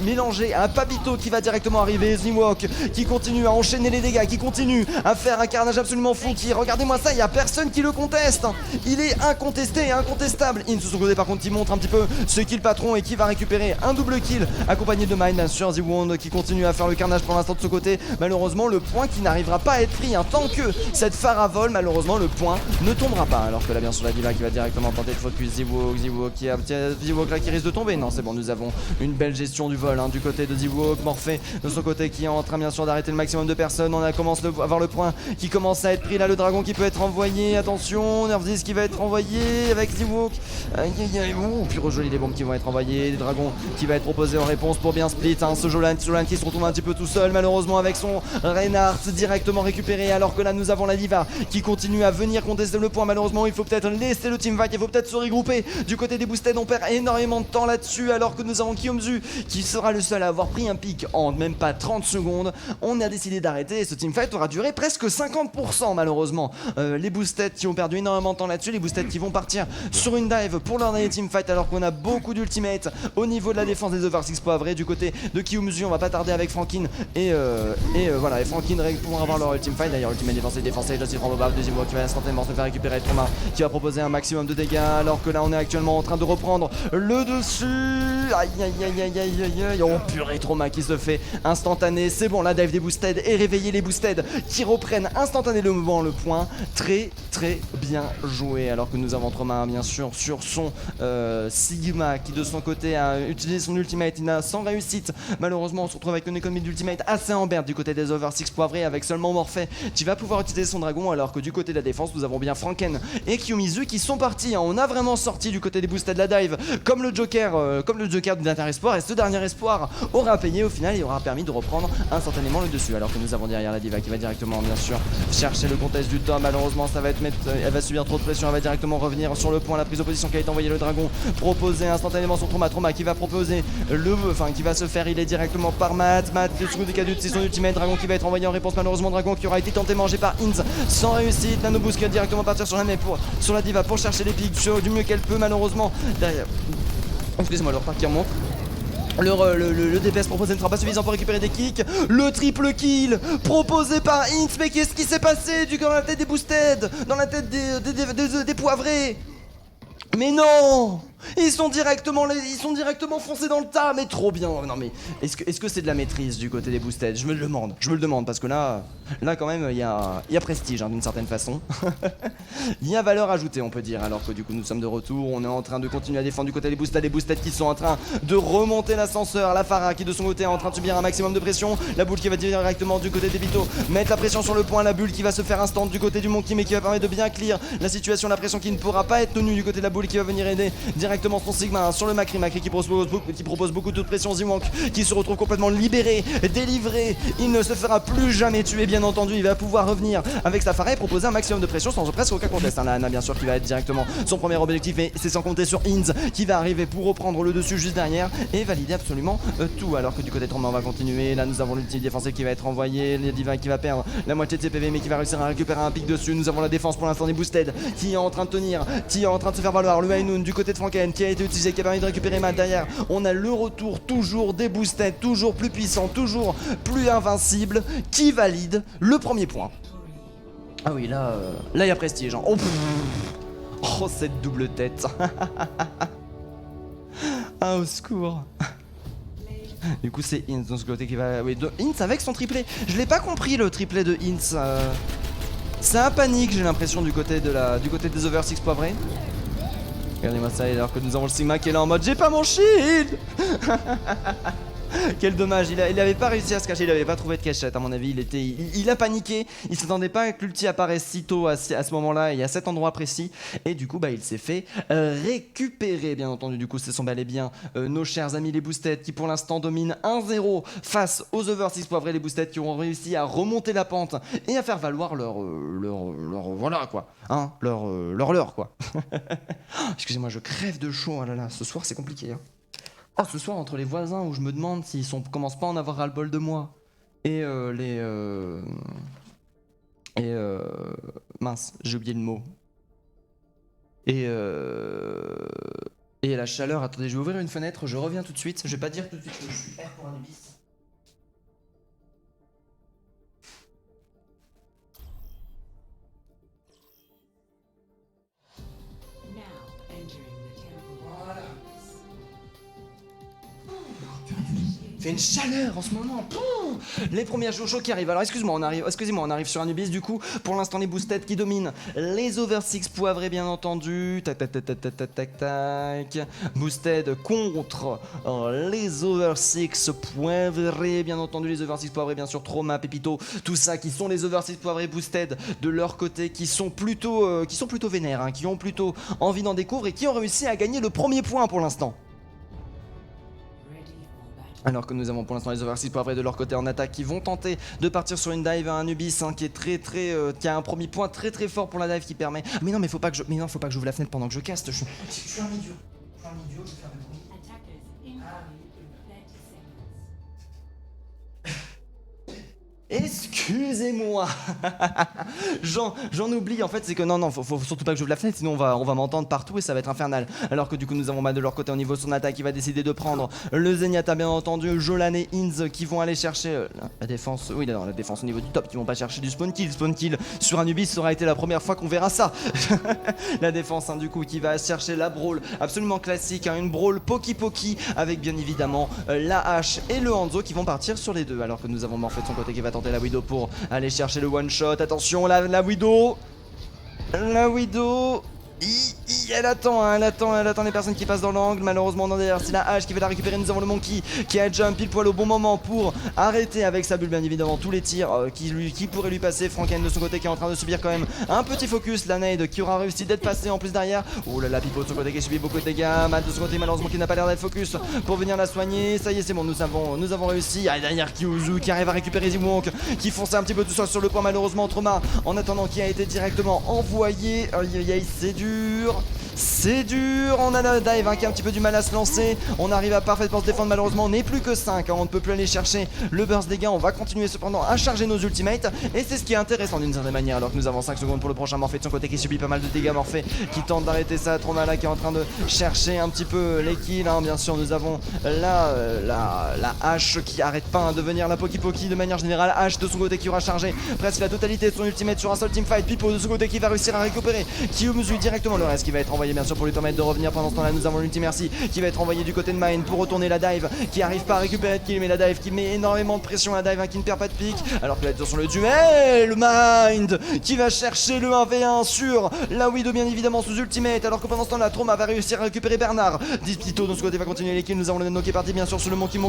mélangé à un Papito qui va directement arriver. Zimwok qui continue à enchaîner les dégâts, qui continue à faire un carnage absolument fou, qui, regardez-moi ça, il n'y a personne qui le conteste, il est incontesté et incontestable. In sous son côté par contre qui montre un petit peu ce kill patron et qui va récupérer un double kill accompagné de Mine bien sûr. Ziwon qui continue à faire le carnage pour l'instant de ce côté. Malheureusement le point qui n'arrivera pas à être pris tant que cette Pharah vole, malheureusement le point ne tombera pas. Alors que là bien sûr la diva qui va directement tenter de focus Ziwok qui a Ziwok là qui risque de tomber. Non c'est bon, nous avons une belle gestion du vol du côté de Ziwok. Morphée de son côté qui est en train bien sûr d'arrêter le maximum de personnes. On a commencé à avoir le point qui commence à être pris là, le dragon qui peut être envoyé, attention, Nervzis qui va être envoyé avec Ziwok. Puis rejolis les bombes qui vont être envoyées, les dragons qui va être proposé en réponse pour bien split ce Jolan qui se retrouve un petit peu tout seul malheureusement avec son Reinhardt directement récupéré. Alors que là nous avons la diva qui continue à venir contester le point. Malheureusement il faut peut-être laisser le team fight, il faut peut-être se regrouper du côté des boosted. On perd énormément de temps là-dessus, alors que nous avons Kyomzu qui sera le seul à avoir pris un pic en même pas 30 secondes. On a décidé d'arrêter et ce team fight aura duré presque 50% malheureusement. Les boosted qui ont perdu énormément de temps là-dessus, les boosted qui vont partir sur une dive pour leur dernier team fight, alors qu'on a beaucoup d'ultimate au niveau de la défense des over 6 poivrés. Du côté de Kyomzu on va pas tarder avec Franklin et voilà, et Franklin pour avoir leur ultimate fight. D'ailleurs ultimate défensé, Justin Probable, deuxième voie qui va instantanément se faire récupérer. Trauma qui va proposer un maximum de dégâts, alors que là on est actuellement en train de reprendre le dessus. Aïe aïe aïe aïe aïe aïe aïe. Oh purée, Trauma qui se fait instantané. C'est bon, la dive des boosted et réveiller les boosted qui reprennent instantanément le point. Très bien joué. Alors que nous avons Trauma bien sûr sur son Sigma qui de son côté a utilisé son ultimate. Il n'a sans réussite. Malheureusement on se retrouve avec une économie d'ultimate assez en berne du côté des over 6 poivrés, avec seulement Morphée qui va pouvoir utiliser son dragon, alors que du côté de la défense nous avons bien Franken et Kiyomizu qui sont partis. On a vraiment sorti du côté des boosted de la dive comme le Joker du dernier espoir, et ce dernier espoir aura payé au final et aura permis de reprendre instantanément le dessus. Alors que nous avons derrière la diva qui va directement bien sûr chercher le contest du top. Malheureusement ça va être elle va subir trop de pression, elle va directement revenir sur le point. La prise de position qui a été envoyée, le dragon proposer instantanément son Trauma qui va proposer qui va se faire, il est directement par Matt sur des cas d'ulti, son ultimate, dragon qui va être envoyé en réponse. Malheureusement dragon qui aura été tenté manger par Inz sans réussite. Nano Boost qui va directement partir sur la diva pour chercher les pics du mieux qu'elle peut. Malheureusement derrière, excusez-moi, leur part qui remonte. Le DPS proposé ne sera pas suffisant pour récupérer des kicks. Le triple kill proposé par Ints. Mais qu'est-ce qui s'est passé dans la tête des boosted, dans la tête des poivrés? Mais non! Ils sont directement foncés dans le tas, mais trop bien. Non mais est-ce que c'est de la maîtrise du côté des boosted? Je me le demande parce que là quand même il y a prestige hein, d'une certaine façon. Il y a valeur ajoutée on peut dire, alors que du coup nous sommes de retour, on est en train de continuer à défendre du côté des boosted qui sont en train de remonter l'ascenseur, la Pharah qui de son côté est en train de subir un maximum de pression, la boule qui va directement du côté des Vito, mettre la pression sur le point, la bulle qui va se faire instant du côté du Monkey mais qui va permettre de bien clear la situation, la pression qui ne pourra pas être tenue du côté de la boule qui va venir aider directement son Sigma sur le Macri qui propose beaucoup de pression. Ziwank qui se retrouve complètement libéré, délivré, il ne se fera plus jamais tuer bien entendu, il va pouvoir revenir avec sa Pharah et proposer un maximum de pression sans presque aucun contest. La Ana bien sûr qui va être directement son premier objectif, mais c'est sans compter sur Inz qui va arriver pour reprendre le dessus juste derrière et valider absolument tout, alors que du côté de Tremblant on va continuer. Là nous avons l'ultime défensif qui va être envoyé, les Divins qui va perdre la moitié de ses PV mais qui va réussir à récupérer un pic dessus. Nous avons la défense pour l'instant des boosted qui est en train de tenir, qui est en train de se faire valoir. Le Hainoun du côté de Franken qui a été utilisé, qui a permis de récupérer Matt derrière. On a le retour toujours des boosted, toujours plus puissants, toujours plus invincibles, qui valide le premier point. Ah oui, là il y a prestige. Hein. Oh, cette double tête. Ah, au secours. Du coup, c'est Ints de ce côté qui va. Oui, de Ints avec son triplé. Je l'ai pas compris le triplé de Ints. C'est un panique, j'ai l'impression, du côté des over 6 poivrés. Regardez-moi ça, alors que nous avons le Sigma qui est là en mode j'ai pas mon shield. Quel dommage, il avait pas réussi à se cacher, il avait pas trouvé de cachette à mon avis, il a paniqué, il s'attendait pas que l'ulti apparaisse si tôt à ce moment-là et à cet endroit précis, et du coup bah il s'est fait récupérer bien entendu. Du coup ce sont bel et bien nos chers amis les boosted qui pour l'instant dominent 1-0 face aux over 6 poivrés, les boosted qui ont réussi à remonter la pente et à faire valoir leur voilà quoi, hein, leur quoi. Excusez-moi, je crève de chaud, oh là là, ce soir c'est compliqué hein. Oh, ce soir entre les voisins où je me demande s'ils commencent pas à en avoir ras-le-bol de moi et mince, j'ai oublié le mot. Et la chaleur, attendez, je vais ouvrir une fenêtre, je reviens tout de suite, je vais pas dire tout de suite que je suis R pour un Ibis. Il fait une chaleur en ce moment. Pouh, les premiers chauds qui arrivent. Alors excusez-moi, on arrive sur Anubis du coup. Pour l'instant les boosted qui dominent. Les over 6 poivrés bien entendu. Tac tac tac tac tac tac tac tac. Boosted contre les over 6 poivrés bien entendu. Les over 6 poivrés bien sûr. Trauma, Pépito, tout ça qui sont les over 6 poivrés boosted de leur côté, qui sont plutôt vénères, hein, qui ont plutôt envie d'en découvrir et qui ont réussi à gagner le premier point pour l'instant. Alors que nous avons pour l'instant les over 6 poivrés de leur côté en attaque qui vont tenter de partir sur une dive à un Anubis hein, qui est qui a un premier point très fort pour la dive qui permet. Mais non, mais faut pas que j'ouvre la fenêtre pendant que je caste. Je suis un idiot. Je vais faire du bruit. Excusez-moi. J'en oublie en fait, c'est que non, faut surtout pas que j'ouvre la fenêtre sinon on va m'entendre partout et ça va être infernal. Alors que du coup nous avons de leur côté au niveau de son attaque qui va décider de prendre le Zenyatta bien entendu, Jolan et Inz qui vont aller chercher la défense, oui non, la défense au niveau du top, qui vont pas chercher du spawn kill sur Anubis, ça aura été la première fois qu'on verra ça. La défense hein, du coup qui va chercher la brawl absolument classique, hein, une brawl poki avec bien évidemment la hache et le Hanzo qui vont partir sur les deux, alors que nous avons Morph de son côté qui va tenter la Widow pour aller chercher le one shot. Attention, la Widow, elle attend les personnes qui passent dans l'angle. Malheureusement non, derrière c'est la hache qui va la récupérer. Nous avons le Monkey qui a jump pile poil au bon moment pour arrêter avec sa bulle bien évidemment tous les tirs qui pourraient lui passer. Franken de son côté qui est en train de subir quand même un petit focus. La nade qui aura réussi d'être passé en plus derrière. Oh là là, Pipo de son côté qui subit beaucoup de dégâts. Matt de son côté malheureusement qui n'a pas l'air d'être focus pour venir la soigner. Ça y est, c'est bon, nous avons réussi. Ah, derrière Kyuzu qui arrive à récupérer Ziwonk qui fonçait un petit peu tout seul sur le point malheureusement. Trauma en attendant qui a été directement envoyé. C'est du dur. C'est dur, on a la dive qui a un petit peu du mal à se lancer. On arrive à parfaitement se défendre, malheureusement on n'est plus que 5, on ne peut plus aller chercher le burst dégâts. On va continuer cependant à charger nos ultimates. Et c'est ce qui est intéressant d'une certaine manière, alors que nous avons 5 secondes pour le prochain Morphée de son côté qui subit pas mal de dégâts. Morphée qui tente d'arrêter ça, Troma qui est en train de chercher un petit peu les kills. Bien sûr nous avons la hache qui arrête pas de venir, la Poki Poki de manière générale. Hache de son côté qui aura chargé presque la totalité de son ultimate sur un seul teamfight. Pipo de son côté qui va réussir à récupérer Kiyomuzu directement le reste qui va être envoyé bien sûr pour lui permettre de revenir. Pendant ce temps là nous avons l'ultimercy qui va être envoyé du côté de Mine pour retourner la dive qui arrive pas à récupérer de kill, mais la dive qui met énormément de pression, la dive qui ne perd pas de pique, alors que là sur le duel Mind qui va chercher le 1v1 sur la Widow bien évidemment sous ultimate, alors que pendant ce temps là Troma va réussir à récupérer Bernard. Dispito de ce côté va continuer les kills. Nous avons le Nano qui est parti bien sûr sur le Monkey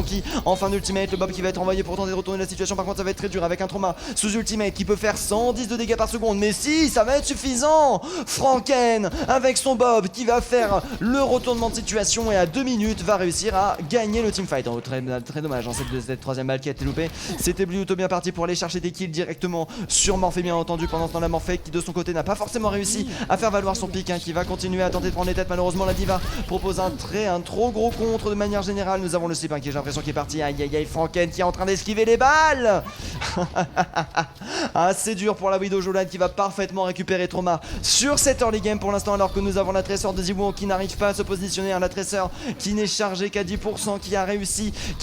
en fin d'ultimate, le Bob qui va être envoyé pour tenter de retourner la situation. Par contre ça va être très dur avec un Troma sous ultimate qui peut faire 110 de dégâts par seconde, mais si ça va être suffisant. Franken avec son Bob qui va faire le retournement de situation et à 2 minutes va réussir à gagner le teamfight. Oh, très dommage cette troisième balle qui a été loupée. C'était plutôt bien parti pour aller chercher des kills directement sur Morphée bien entendu. Pendant ce temps la Morphée qui de son côté n'a pas forcément réussi à faire valoir son pic qui va continuer à tenter de prendre les têtes. Malheureusement la Diva propose un trop gros contre de manière générale. Nous avons le slip qui j'ai l'impression qu'il est parti. Aïe aïe aïe, Franken qui est en train d'esquiver les balles. C'est dur pour la Widow Jolan qui va parfaitement récupérer Troma sur cette early game pour l'instant, alors que nous avons la Tresseur de Ziwoo qui n'arrive pas à se positionner, la Tresseur qui n'est chargée qu'à 10%, qui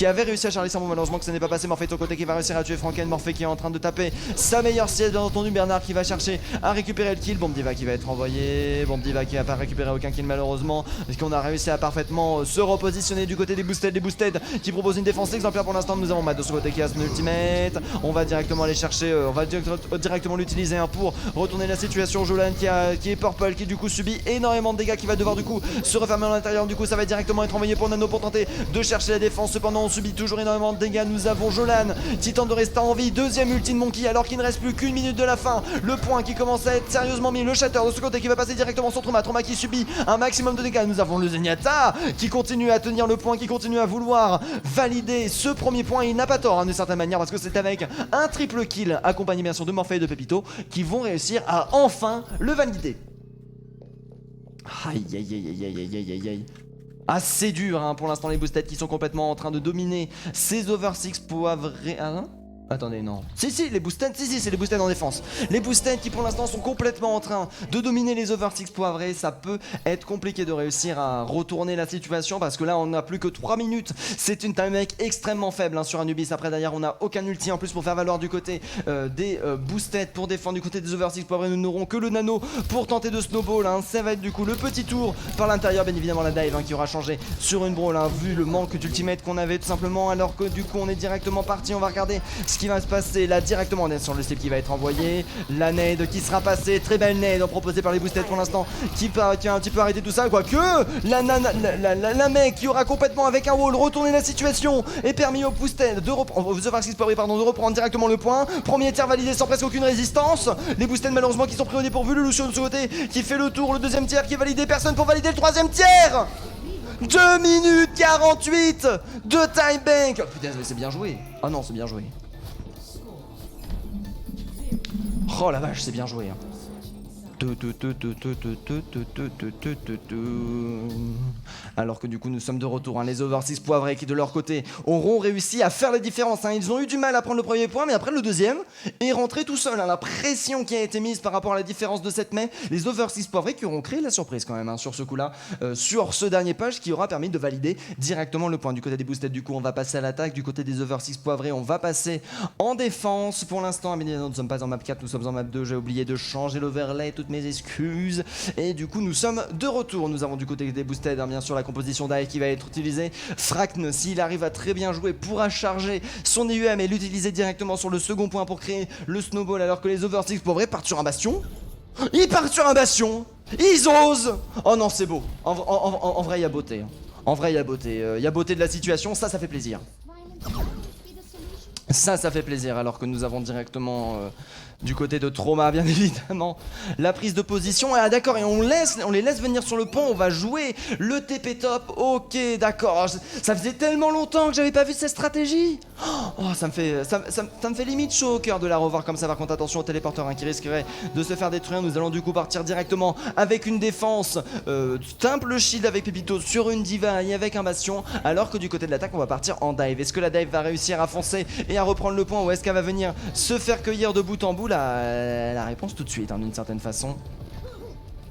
avait réussi à charger son malheureusement que ça n'est pas passé. Morphée de son côté qui va réussir à tuer Franken. Morphée qui est en train de taper sa meilleure sieste bien entendu. Bernard qui va chercher à récupérer le kill. Bomb Diva qui va être envoyé, Bomb Diva qui va pas récupérer aucun kill malheureusement, parce qu'on a réussi à parfaitement se repositionner du côté des boosted qui proposent une défense exemplaire pour l'instant. Nous avons Matt de ce côté qui a son ultimate, on va directement aller chercher, on va directement l'utiliser pour retourner la situation. Jolan qui est purple, qui du coup subit énormément de dégâts, qui va devoir du coup se refermer à l'intérieur. Du coup ça va directement être envoyé pour Nano pour tenter de chercher la défense. Cependant on subit toujours énormément de dégâts. Nous avons Jolan qui tente de rester en vie, deuxième ulti de Monkey alors qu'il ne reste plus qu'une minute de la fin. Le point qui commence à être sérieusement mis, le Shatter de ce côté qui va passer directement sur Troma qui subit un maximum de dégâts. Nous avons le Zenyatta qui continue à tenir le point, qui continue à vouloir valider ce premier point. Il n'a pas tort d'une certaine manière, parce que c'est avec un triple kill accompagné bien sûr de Morphée et de Pepito qui vont réussir à enfin le valider. Aïe aïe aïe aïe aïe aïe aïe aïe. Assez dur pour l'instant les boosted qui sont complètement en train de dominer ces over 6 poivrés. Attendez, non. Si, les boosted, c'est les boosted en défense. Les boosted qui pour l'instant sont complètement en train de dominer les over 6 poivrés. Ça peut être compliqué de réussir à retourner la situation, parce que là on n'a plus que 3 minutes. C'est une time make extrêmement faible sur Anubis. Après derrière on n'a aucun ulti en plus pour faire valoir du côté des boosted pour défendre du côté des over 6 poivrés. Nous n'aurons que le Nano pour tenter de snowball. Ça va être du coup le petit tour par l'intérieur. Bien évidemment la dive qui aura changé sur une brawl vu le manque d'ultimate qu'on avait tout simplement, alors que du coup on est directement parti. On va regarder ce qui va se passer là directement. On est sur le slip qui va être envoyé, la nade qui sera passée, très belle nade proposée par les boosted pour l'instant qui a un petit peu arrêté tout ça, quoique la mec qui aura complètement avec un wall retourné la situation et permis aux boosted de reprendre de reprendre directement le point. Premier tiers validé sans presque aucune résistance. Les boosted malheureusement qui sont pris au dépourvu. Le Lucio de ce côté qui fait le tour, le deuxième tiers qui est validé, personne pour valider le troisième tiers. 2 minutes 48 de time bank. Oh, putain mais c'est bien joué. Ah non c'est bien joué. Oh la vache, c'est bien joué. Alors que du coup nous sommes de retour, les over 6 poivrés qui de leur côté auront réussi à faire la différence. Ils ont eu du mal à prendre le premier point, mais après le deuxième est rentré tout seul. La pression qui a été mise par rapport à la différence de 7 mai, les over 6 poivrés qui auront créé la surprise quand même sur ce coup là, sur ce dernier push qui aura permis de valider directement le point. Du côté des boosted du coup on va passer à l'attaque, du côté des over 6 poivrés on va passer en défense. Pour l'instant nous ne sommes pas en map 4, nous sommes en map 2, j'ai oublié de changer l'overlay, toutes mes excuses. Et du coup nous sommes de retour. Nous avons du côté des boosted bien sûr la composition d'AE qui va être utilisée. Frakn, s'il arrive à très bien jouer, pourra charger son EUM et l'utiliser directement sur le second point pour créer le snowball, alors que les over 6 poivrés partent sur un bastion. Ils partent sur un bastion. Ils osent. Oh non c'est beau. En vrai il y a beauté. En vrai il y a beauté. Il y a beauté de la situation, ça fait plaisir. Ça fait plaisir, alors que nous avons directement du côté de Trauma, bien évidemment. La prise de position, ah d'accord, et on les laisse venir sur le pont, on va jouer le TP top, ok, d'accord. Ça faisait tellement longtemps que j'avais pas vu cette stratégie. Oh, ça me fait limite chaud au cœur de la revoir comme ça. Par contre, attention au téléporteur qui risquerait de se faire détruire. Nous allons du coup partir directement avec une défense simple shield avec Pépito sur une diva et avec un bastion, alors que du côté de l'attaque, on va partir en dive. Est-ce que la dive va réussir à foncer et à reprendre le point, ou est-ce qu'elle va venir se faire cueillir de bout en bout? La réponse tout de suite, hein, d'une certaine façon.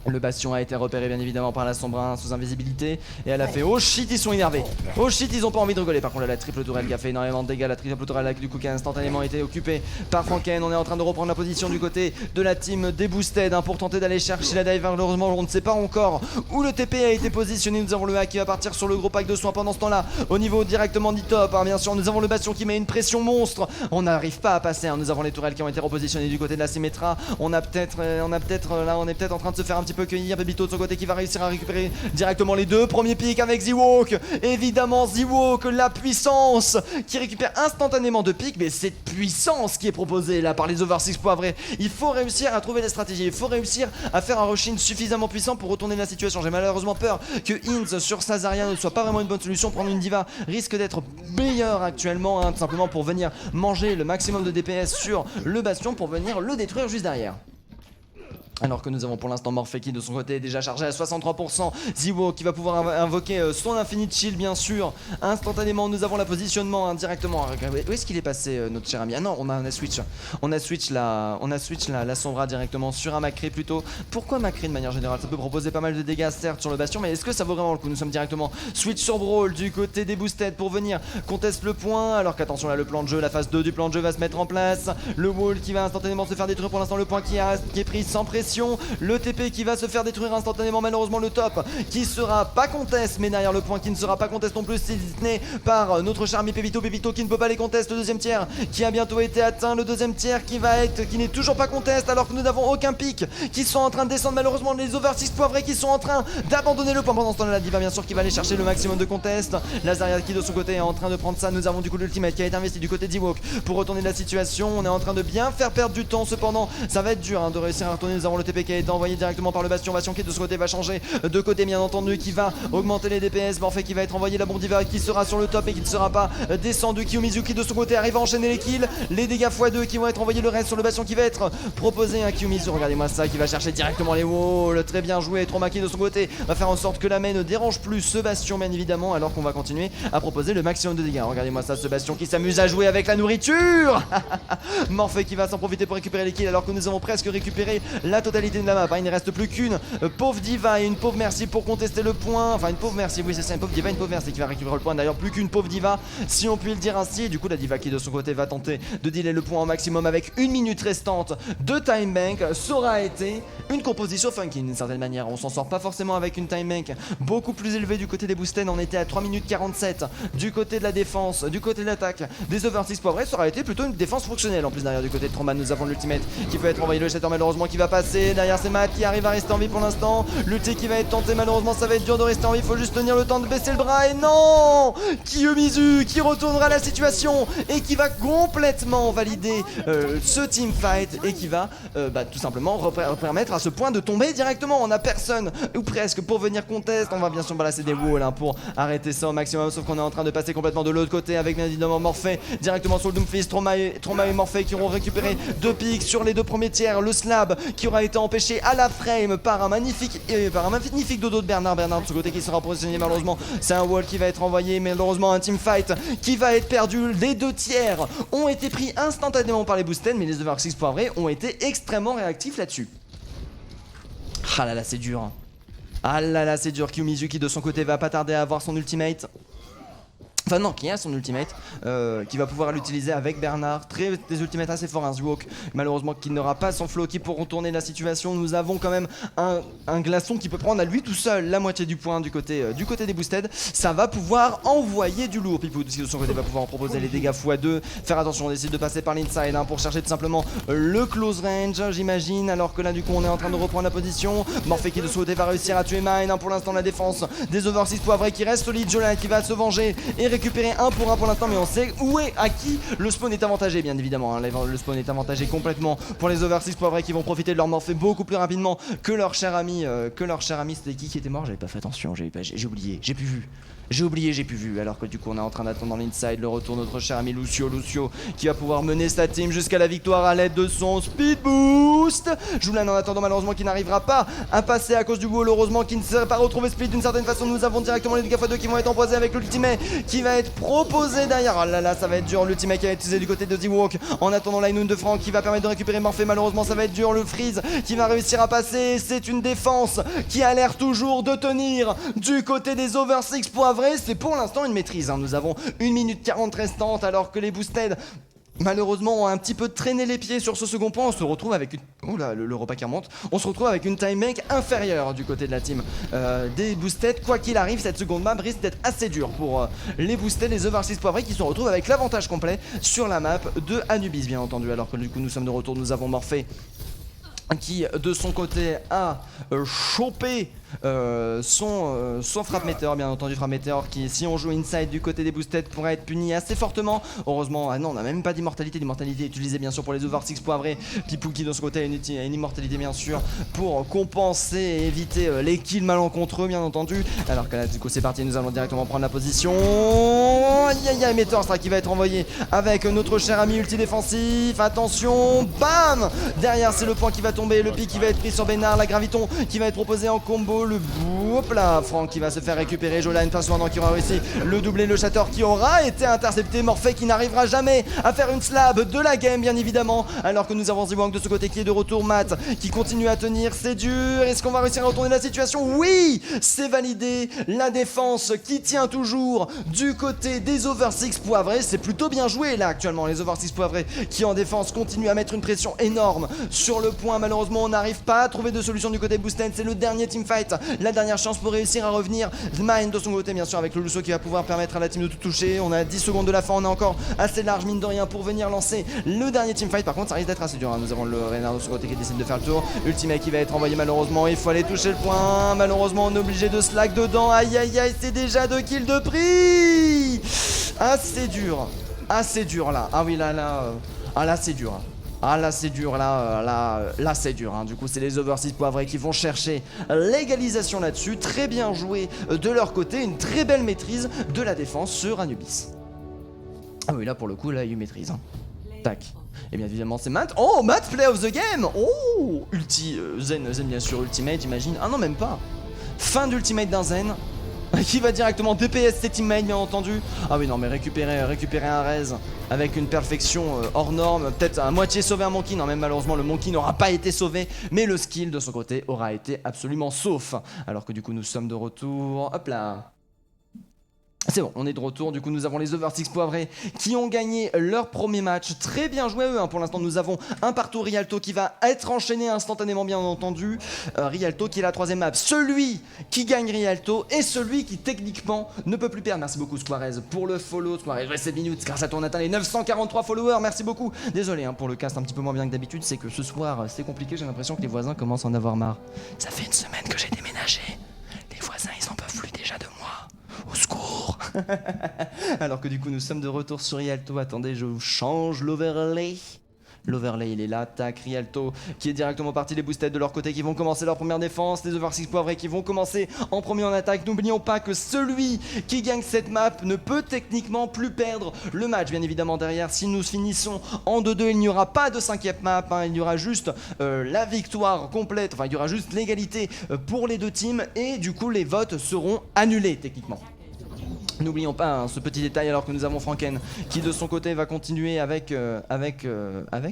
Le bastion a été repéré bien évidemment par la Sombrin sous invisibilité, et elle a fait oh shit, ils sont énervés, oh shit, ils ont pas envie de rigoler. Par contre là, la triple tourelle qui a fait énormément de dégâts, la triple tourelle du coup qui a instantanément été occupée par Franken. On est en train de reprendre la position du côté de la team des Boosted pour tenter d'aller chercher la dive. Malheureusement on ne sait pas encore où le TP a été positionné. Nous avons le hack qui va partir sur le gros pack de soins pendant ce temps là au niveau directement du top, hein, bien sûr. Nous avons le bastion qui met une pression monstre, on n'arrive pas à passer, hein. Nous avons les tourelles qui ont été repositionnées du côté de la Symmetra. On est peut-être en train de se faire un petit peu cueillir. Bébito de son côté qui va réussir à récupérer directement les deux premiers pics avec Z-Walk. Évidemment Z-Walk, la puissance qui récupère instantanément de pics. Mais cette puissance qui est proposée là par les Over 6 poivrés, il faut réussir à trouver les stratégies, il faut réussir à faire un rush-in suffisamment puissant pour retourner la situation. J'ai malheureusement peur que Inz sur sa Zarya ne soit pas vraiment une bonne solution. Prendre une diva risque d'être meilleur actuellement, hein, tout simplement pour venir manger le maximum de DPS sur le bastion pour venir le détruire juste derrière. Alors que nous avons pour l'instant Morphe qui de son côté est déjà chargé à 63%. Ziwo qui va pouvoir invoquer son Infinite Shield bien sûr. Instantanément nous avons la positionnement directement. Où est-ce qu'il est passé notre cher ami? Ah non, on a switch. On a switch la Sombra directement sur un Macri plutôt. Pourquoi Macri de manière générale? Ça peut proposer pas mal de dégâts certes sur le bastion, mais est-ce que ça vaut vraiment le coup? Nous sommes directement switch sur Brawl du côté des Boosted pour venir conteste le point. Alors qu'attention là, le plan de jeu, la phase 2 du plan de jeu va se mettre en place. Le wall qui va instantanément se faire détruire pour l'instant, le point qui est pris sans pression. Le TP qui va se faire détruire instantanément. Malheureusement le top qui sera pas conteste, mais derrière le point qui ne sera pas conteste non plus, c'est détenu par notre cher ami Pépito. Pépito qui ne peut pas les contester. Le deuxième tiers qui a bientôt été atteint. Le deuxième tiers qui n'est toujours pas conteste, alors que nous n'avons aucun pic qui sont en train de descendre. Malheureusement les Over 6 poivrés qui sont en train d'abandonner le point. Pendant ce temps la diva bien sûr qui va aller chercher le maximum de contest. La Zarya qui de son côté est en train de prendre ça. Nous avons du coup l'ultimate qui a été investi du côté d'Ewok pour retourner la situation. On est en train de bien faire perdre du temps, cependant ça va être dur de réussir à retourner. Nous avons le TP qui a été envoyé directement par le bastion. Bastion qui de ce côté va changer de côté bien entendu, qui va augmenter les DPS. Morphe qui va être envoyé, la Bondiva qui sera sur le top et qui ne sera pas descendu. Kiyomizu qui de son côté arrive à enchaîner les kills. Les dégâts x2 qui vont être envoyés, le reste sur le bastion qui va être proposé. Un Kiyomizu, regardez-moi ça, qui va chercher directement les walls. Très bien joué. Trauma qui de son côté va faire en sorte que la main ne dérange plus ce bastion bien évidemment, alors qu'on va continuer à proposer le maximum de dégâts. Regardez-moi ça, ce bastion qui s'amuse à jouer avec la nourriture. Morphe qui va s'en profiter pour récupérer les kills, alors que nous avons presque récupéré la totalité de la map. Il ne reste plus qu'une pauvre diva et une pauvre merci pour contester le point. Enfin une pauvre merci, oui c'est ça, une pauvre diva, une pauvre merci qui va récupérer le point. D'ailleurs plus qu'une pauvre diva si on peut le dire ainsi. Et du coup la diva qui de son côté va tenter de dealer le point au maximum avec une minute restante de time bank. Ça aura été une composition funky d'une certaine manière. On s'en sort pas forcément avec une time bank beaucoup plus élevée du côté des Boosted. On était à 3 minutes 47 du côté de la défense, du côté de l'attaque des Over 6 poivrés. Ça aura été plutôt une défense fonctionnelle. En plus derrière du côté de Trauma nous avons l'ultimate qui peut être envoyé, le jeteur malheureusement qui va passer. Derrière c'est Matt qui arrive à rester en vie pour l'instant. L'ulti qui va être tenté, malheureusement ça va être dur de rester en vie. Il faut juste tenir le temps de baisser le bras. Et non, Kiyomizu qui retournera la situation et qui va complètement valider ce teamfight et qui va tout simplement permettre à ce point de tomber directement. On a personne ou presque pour venir contest. On va bien sûr balancer des walls pour arrêter ça au maximum, sauf qu'on est en train de passer complètement de l'autre côté avec bien évidemment Morphe directement sur le Doomfist. Trauma et Morphe qui auront récupéré 2 pics sur les 2 premiers tiers. Le slab qui aura été empêché à la frame par un magnifique dodo de Bernard. Bernard de ce côté qui sera positionné. Malheureusement c'est un wall qui va être envoyé, mais malheureusement un teamfight qui va être perdu. Les 2 tiers ont été pris instantanément par les Boosted, mais les Over 6 poivrés ont été extrêmement réactifs là-dessus. Ah là là c'est dur. Ah là là c'est dur. Kiyomizu qui de son côté va pas tarder à avoir son ultimate. Enfin non, qui a son ultimate, qui va pouvoir l'utiliser avec Bernard. Des ultimates assez forts, un Zwok, malheureusement qui n'aura pas son Floki pour retourner la situation. Nous avons quand même un glaçon qui peut prendre à lui tout seul la moitié du point du côté des Boosted. Ça va pouvoir envoyer du lourd. Pipou qui de son côté va pouvoir en proposer les dégâts x2. Faire attention, on décide de passer par l'inside pour chercher tout simplement le close range, j'imagine. Alors que là du coup on est en train de reprendre la position. Morphe qui de son côté va réussir à tuer Mine. Pour l'instant la défense des Over 6 poivrés qui reste solide. Jolan qui va se venger et récupérer 1 pour 1 pour l'instant, mais on sait où est à qui le spawn est avantagé, bien évidemment. Hein. Le spawn est avantagé complètement pour les Over 6 Poivrés qui vont profiter de leur morphée beaucoup plus rapidement que leur cher ami. C'était qui était mort? J'avais pas fait attention, j'ai oublié, j'ai plus vu. J'ai pu vu, alors que du coup on est en train d'attendre dans l'inside le retour de notre cher ami Lucio qui va pouvoir mener sa team jusqu'à la victoire à l'aide de son speed boost. Julian en attendant malheureusement qui n'arrivera pas à passer à cause du wall, heureusement qui ne serait pas retrouvé split d'une certaine façon. Nous avons directement les 2x2 qui vont être empoisés avec l'ultimate qui va être proposé derrière. Oh là là, ça va être dur, l'ultimate qui va être utilisé du côté de Z-Walk. En attendant l'Ainoun de Franck qui va permettre de récupérer Morphée, malheureusement ça va être dur, le freeze qui va réussir à passer. C'est une défense qui a l'air toujours de tenir du côté des Over 6 Poivrés. C'est pour l'instant une maîtrise, hein. Nous avons 1 minute 40 restante alors que les Boosted malheureusement ont un petit peu traîné les pieds sur ce second point. On se retrouve avec une... Oula, le repas qui remonte. On se retrouve avec une time make inférieure du côté de la team des Boosted. Quoi qu'il arrive, cette seconde map risque d'être assez dure pour les Boosted, les Over 6 Poivrés qui se retrouvent avec l'avantage complet sur la map de Anubis bien entendu. Alors que du coup nous sommes de retour, nous avons Morphée qui de son côté a chopé son frappe météore, bien entendu frappe météore qui, si on joue inside du côté des Boosted, pourrait être puni assez fortement. Heureusement, ah non, on n'a même pas d'immortalité. L'immortalité est utilisée bien sûr pour les Over 6 Poivrés. Pipou qui de son côté a une immortalité bien sûr pour compenser et éviter les kills malencontreux bien entendu. Alors que là du coup c'est parti, nous allons directement prendre la position. Aïe aïe aïe, Météore Strike qui va être envoyé avec notre cher ami ulti défensif. Attention, bam! Derrière c'est le point qui va tomber, le pic qui va être pris sur Bénard, la Graviton qui va être proposée en combo. Le hop là, Franck qui va se faire récupérer, Jolan persuadant qui aura réussi le doublé, le Shatter qui aura été intercepté, Morphée qui n'arrivera jamais à faire une slab de la game bien évidemment, alors que nous avons Z-Wang de ce côté qui est de retour, Matt qui continue à tenir, c'est dur, est-ce qu'on va réussir à retourner la situation? Oui, c'est validé, la défense qui tient toujours du côté des Over 6 Poivrés, c'est plutôt bien joué là actuellement, les Over 6 Poivrés qui en défense continuent à mettre une pression énorme sur le point. Malheureusement on n'arrive pas à trouver de solution du côté Boosted, c'est le dernier teamfight, la dernière chance pour réussir à revenir. Mine de son côté bien sûr avec le Lusso qui va pouvoir permettre à la team de tout toucher. On a 10 secondes de la fin, on est encore assez large mine de rien pour venir lancer le dernier teamfight. Par contre ça risque d'être assez dur, hein. Nous avons le Reynard de son côté qui décide de faire le tour, Ultimate qui va être envoyé malheureusement, il faut aller toucher le point. Malheureusement on est obligé de slack dedans, aïe aïe aïe, c'est déjà 2 kills de prix. Assez dur là, ah oui là là c'est dur. Ah là c'est dur, là c'est dur, hein. Du coup c'est les Over 6 Poivrés qui vont chercher l'égalisation là-dessus. Très bien joué de leur côté, une très belle maîtrise de la défense sur Anubis. Ah oui là pour le coup là il y a eu maîtrise, hein. Tac. Et bien évidemment c'est Matt. Oh Matt play of the game. Oh Zen bien sûr ultimate j'imagine. Ah non même pas. Fin d'ultimate d'un Zen qui va directement DPS ses teammates bien entendu. Ah oui non mais récupérer un raise avec une perfection hors norme, peut-être à moitié sauver un Monkey. Non même malheureusement le Monkey n'aura pas été sauvé, mais le skill de son côté aura été absolument sauf. Alors que du coup nous sommes de retour, hop là. C'est bon, on est de retour, du coup nous avons les Over 6 Poivrés qui ont gagné leur premier match. Très bien joué eux, hein. Pour l'instant nous avons un partout Rialto qui va être enchaîné instantanément bien entendu. Rialto qui est la 3ème map. Celui qui gagne Rialto est celui qui techniquement ne peut plus perdre. Merci beaucoup Squarez pour le follow. Squarez, ouais, 7 minutes, grâce à toi on atteint les 943 followers, merci beaucoup. Désolé hein, pour le cast un petit peu moins bien que d'habitude, c'est que ce soir c'est compliqué, j'ai l'impression que les voisins commencent à en avoir marre. Ça fait une semaine que j'ai déménagé, les voisins ils en peuvent plus déjà de moi. Au secours. Alors que du coup nous sommes de retour sur Rialto. Attendez, je vous change l'overlay. L'overlay il est là, tac, Rialto qui est directement parti, les Boosted de leur côté qui vont commencer leur première défense, les Over 6 Poivrés qui vont commencer en premier en attaque. N'oublions pas que celui qui gagne cette map ne peut techniquement plus perdre le match. Bien évidemment derrière, si nous finissons en 2-2, il n'y aura pas de 5ème map, hein. Il y aura juste la victoire complète, enfin il y aura juste l'égalité pour les deux teams et du coup les votes seront annulés techniquement. N'oublions pas hein, ce petit détail alors que nous avons Franken qui de son côté va continuer avec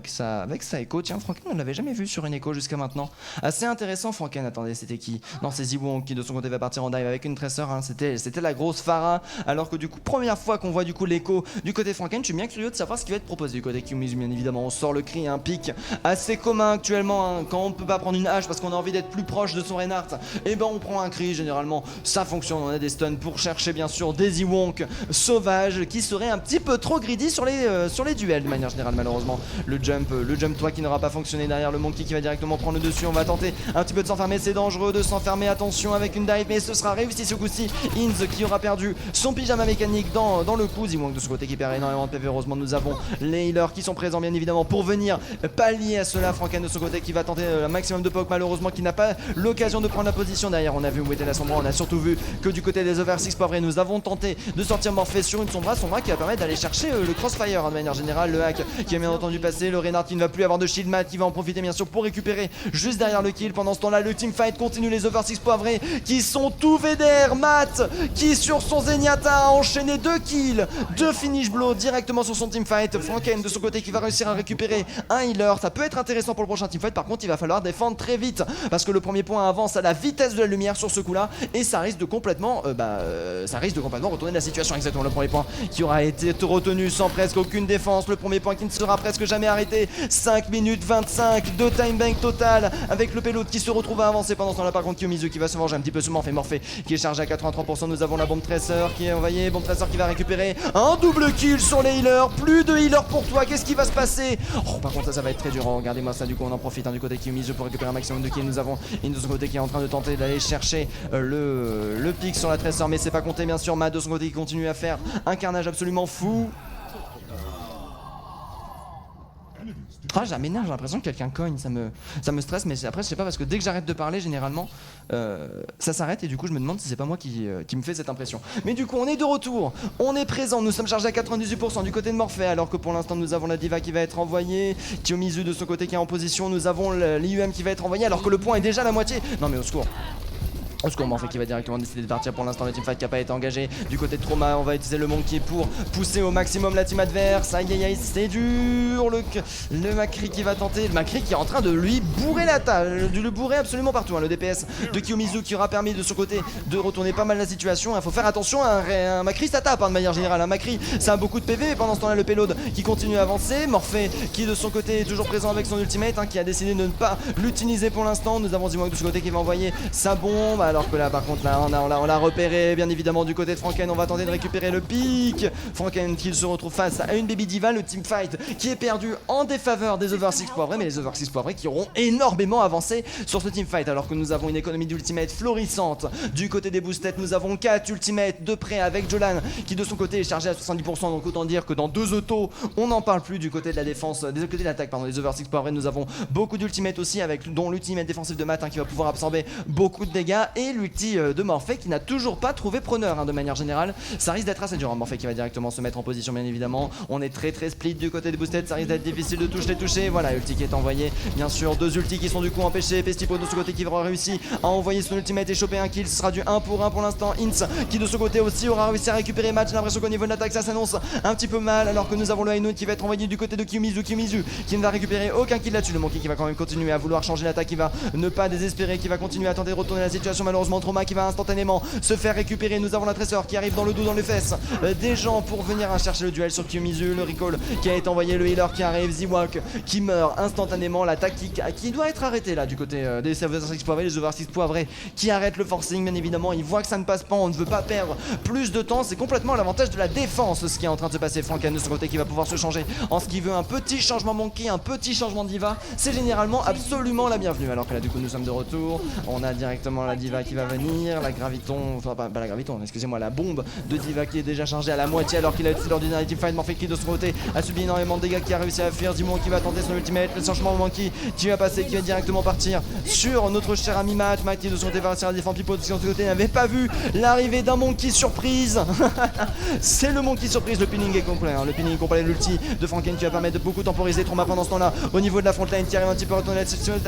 sa écho. Tiens Franken on ne l'avait jamais vu sur une écho jusqu'à maintenant. Assez intéressant Franken, attendez c'était qui? Non c'est Z-Wong qui de son côté va partir en dive avec une tresseur, hein. C'était la grosse Farah. Alors que du coup première fois qu'on voit du coup l'écho du côté Franken, je suis bien curieux de savoir ce qui va être proposé du côté Kiumizu. Bien évidemment on sort le cri, un pic assez commun actuellement hein. Quand on ne peut pas prendre une hache parce qu'on a envie d'être plus proche de son Reinhardt, et ben on prend un cri généralement, ça fonctionne, on a des stuns pour chercher bien sûr des des Ewonk sauvages qui seraient un petit peu trop greedy sur les duels de manière générale. Malheureusement le jump toi qui n'aura pas fonctionné derrière le monkey qui va directement prendre le dessus. On va tenter un petit peu de s'enfermer, c'est dangereux de s'enfermer, attention avec une dive, mais ce sera réussi ce coup-ci. Inz qui aura perdu son pyjama mécanique dans le coup. Ewonk de ce côté qui perd énormément de PV. Heureusement nous avons les healers qui sont présents bien évidemment pour venir pallier à cela. Franken de son côté qui va tenter un maximum de poke, malheureusement qui n'a pas l'occasion de prendre la position derrière. On a vu où était la Sombra, on a surtout vu que du côté des over 6 pas vrai, nous avons tenté de sortir Morphée sur une Sombra qui va permettre d'aller chercher le crossfire de manière générale. Le hack qui a bien entendu passer, le Reinhardt qui ne va plus avoir de shield, Matt qui va en profiter bien sûr pour récupérer juste derrière le kill. Pendant ce temps là le teamfight continue, les over 6 poivrés qui sont tout VDR. Matt qui sur son Zenyatta a enchaîné 2 kills, 2 finish blows directement sur son teamfight. Franken de son côté qui va réussir à récupérer un healer, ça peut être intéressant pour le prochain teamfight. Par contre il va falloir défendre très vite parce que le premier point avance à la vitesse de la lumière sur ce coup là et ça risque de complètement retourner la situation. Exactement, le premier point qui aura été retenu sans presque aucune défense, le premier point qui ne sera presque jamais arrêté. 5 minutes 25 de time bank total avec le payload qui se retrouve à avancer. Pendant ce temps là par contre Kiyomizu qui va se venger un petit peu ce Morphée qui est chargé à 83%. Nous avons la bombe Tracer qui est envoyée, bombe Tracer qui va récupérer un double kill sur les healers. Plus de healers pour toi, qu'est-ce qui va se passer? Oh, par contre ça va être très dur, regardez-moi ça. Du coup on en profite du côté Kiyomizu pour récupérer un maximum de kills. Nous avons de son côté qui est en train de tenter d'aller chercher le pic sur la Tracer, mais c'est pas compté bien sûr. Matt de son côté qui continue à faire un carnage absolument fou. Ah, ça m'énerve, j'ai l'impression que quelqu'un cogne, ça me stresse, mais après je sais pas parce que dès que j'arrête de parler généralement ça s'arrête et du coup je me demande si c'est pas moi qui me fait cette impression. Mais du coup on est de retour, on est présent, nous sommes chargés à 98% du côté de Morphée alors que pour l'instant nous avons la Diva qui va être envoyée, Kiyomizu de son côté qui est en position, nous avons l'IUM qui va être envoyé alors que le point est déjà à la moitié. Non mais au secours. Au secours, Morphée qui va directement décider de partir. Pour l'instant le teamfight qui n'a pas été engagé. Du côté de Trauma, on va utiliser le monkey pour pousser au maximum la team adverse. Aïe aïe aïe, c'est dur. Le Macri qui va tenter. Le Macri qui est en train de lui bourrer la table, de le bourrer absolument partout. Le DPS de Kiyomizu qui aura permis de son côté de retourner pas mal la situation. Il faut faire attention, un Macri ça tape de manière générale. Un Macri ça a beaucoup de PV. Et pendant ce temps là le payload qui continue à avancer. Morphée qui de son côté est toujours présent avec son ultimate, qui a décidé de ne pas l'utiliser pour l'instant. Nous avons Ewonk de son côté qui va envoyer sa bombe. Alors que là par contre là on l'a repéré bien évidemment du côté de Franken. On va tenter de récupérer le pic. Franken qui se retrouve face à une Baby Diva. Le teamfight qui est perdu en défaveur des over 6 poivrés, mais les over 6 poivrés qui auront énormément avancé sur ce teamfight alors que nous avons une économie d'ultimate florissante. Du côté des boosted nous avons 4 ultimates de près avec Jolan qui de son côté est chargé à 70%, donc autant dire que dans 2 autos on n'en parle plus du côté de la défense, des côtés de l'attaque pardon, les over 6 poivrés. Nous avons beaucoup d'ultimates aussi avec dont l'ultimate défensif de Matt qui va pouvoir absorber beaucoup de dégâts et l'ulti de Morphée qui n'a toujours pas trouvé preneur de manière générale. Ça risque d'être assez dur. Morphée qui va directement se mettre en position bien évidemment. On est très split du côté des boosted, ça risque d'être difficile de toucher. Voilà, ulti qui est envoyé. Bien sûr, 2 ultis qui sont du coup empêchés. Pestipo de ce côté qui aura réussi à envoyer son ultimate et choper un kill. Ce sera du 1 pour 1 pour l'instant. Inz qui de ce côté aussi aura réussi à récupérer match. J'ai l'impression qu'au niveau de l'attaque ça s'annonce un petit peu mal alors que nous avons le High qui va être envoyé du côté de Kiyomizu qui ne va récupérer aucun kill là-dessus. Le monkey qui va quand même continuer à vouloir changer l'attaque, qui va ne pas désespérer, qui va continuer à tenter de retourner la situation. Malheureusement Trauma qui va instantanément se faire récupérer. Nous avons la Tracer qui arrive dans le dos, dans les fesses des gens pour venir chercher le duel sur Kiyomizu. Le recall qui a été envoyé, le healer qui arrive, Ewonk qui meurt instantanément. La tactique qui doit être arrêtée là du côté des over 6 poivrés, les over 6 poivrés qui arrêtent le forcing bien évidemment. Ils voient que ça ne passe pas, on ne veut pas perdre plus de temps. C'est complètement l'avantage de la défense ce qui est en train de se passer. Franken de son côté qui va pouvoir se changer en ce qui veut un petit changement monkey, un petit changement diva. C'est généralement absolument la bienvenue. Alors que là du coup nous sommes de retour. On a directement la diva qui va venir, la graviton, enfin pas la graviton, excusez-moi, la bombe de Diva qui est déjà chargée à la moitié alors qu'il a utilisé l'ordinaire teamfight. Morphée qui de son côté a subi énormément de dégâts, qui a réussi à fuir. Dimon qui va tenter son ultimate, le changement monkey qui va passer, qui va directement partir sur notre cher ami Matt qui de son côté va réussir à défendre Pipo de son côté n'avait pas vu l'arrivée d'un monkey surprise. C'est le monkey surprise, le pinning est complet, le pinning complet, l'ulti de Franken qui va permettre de beaucoup temporiser Trauma pendant ce temps là au niveau de la frontline qui arrive un petit peu à retourner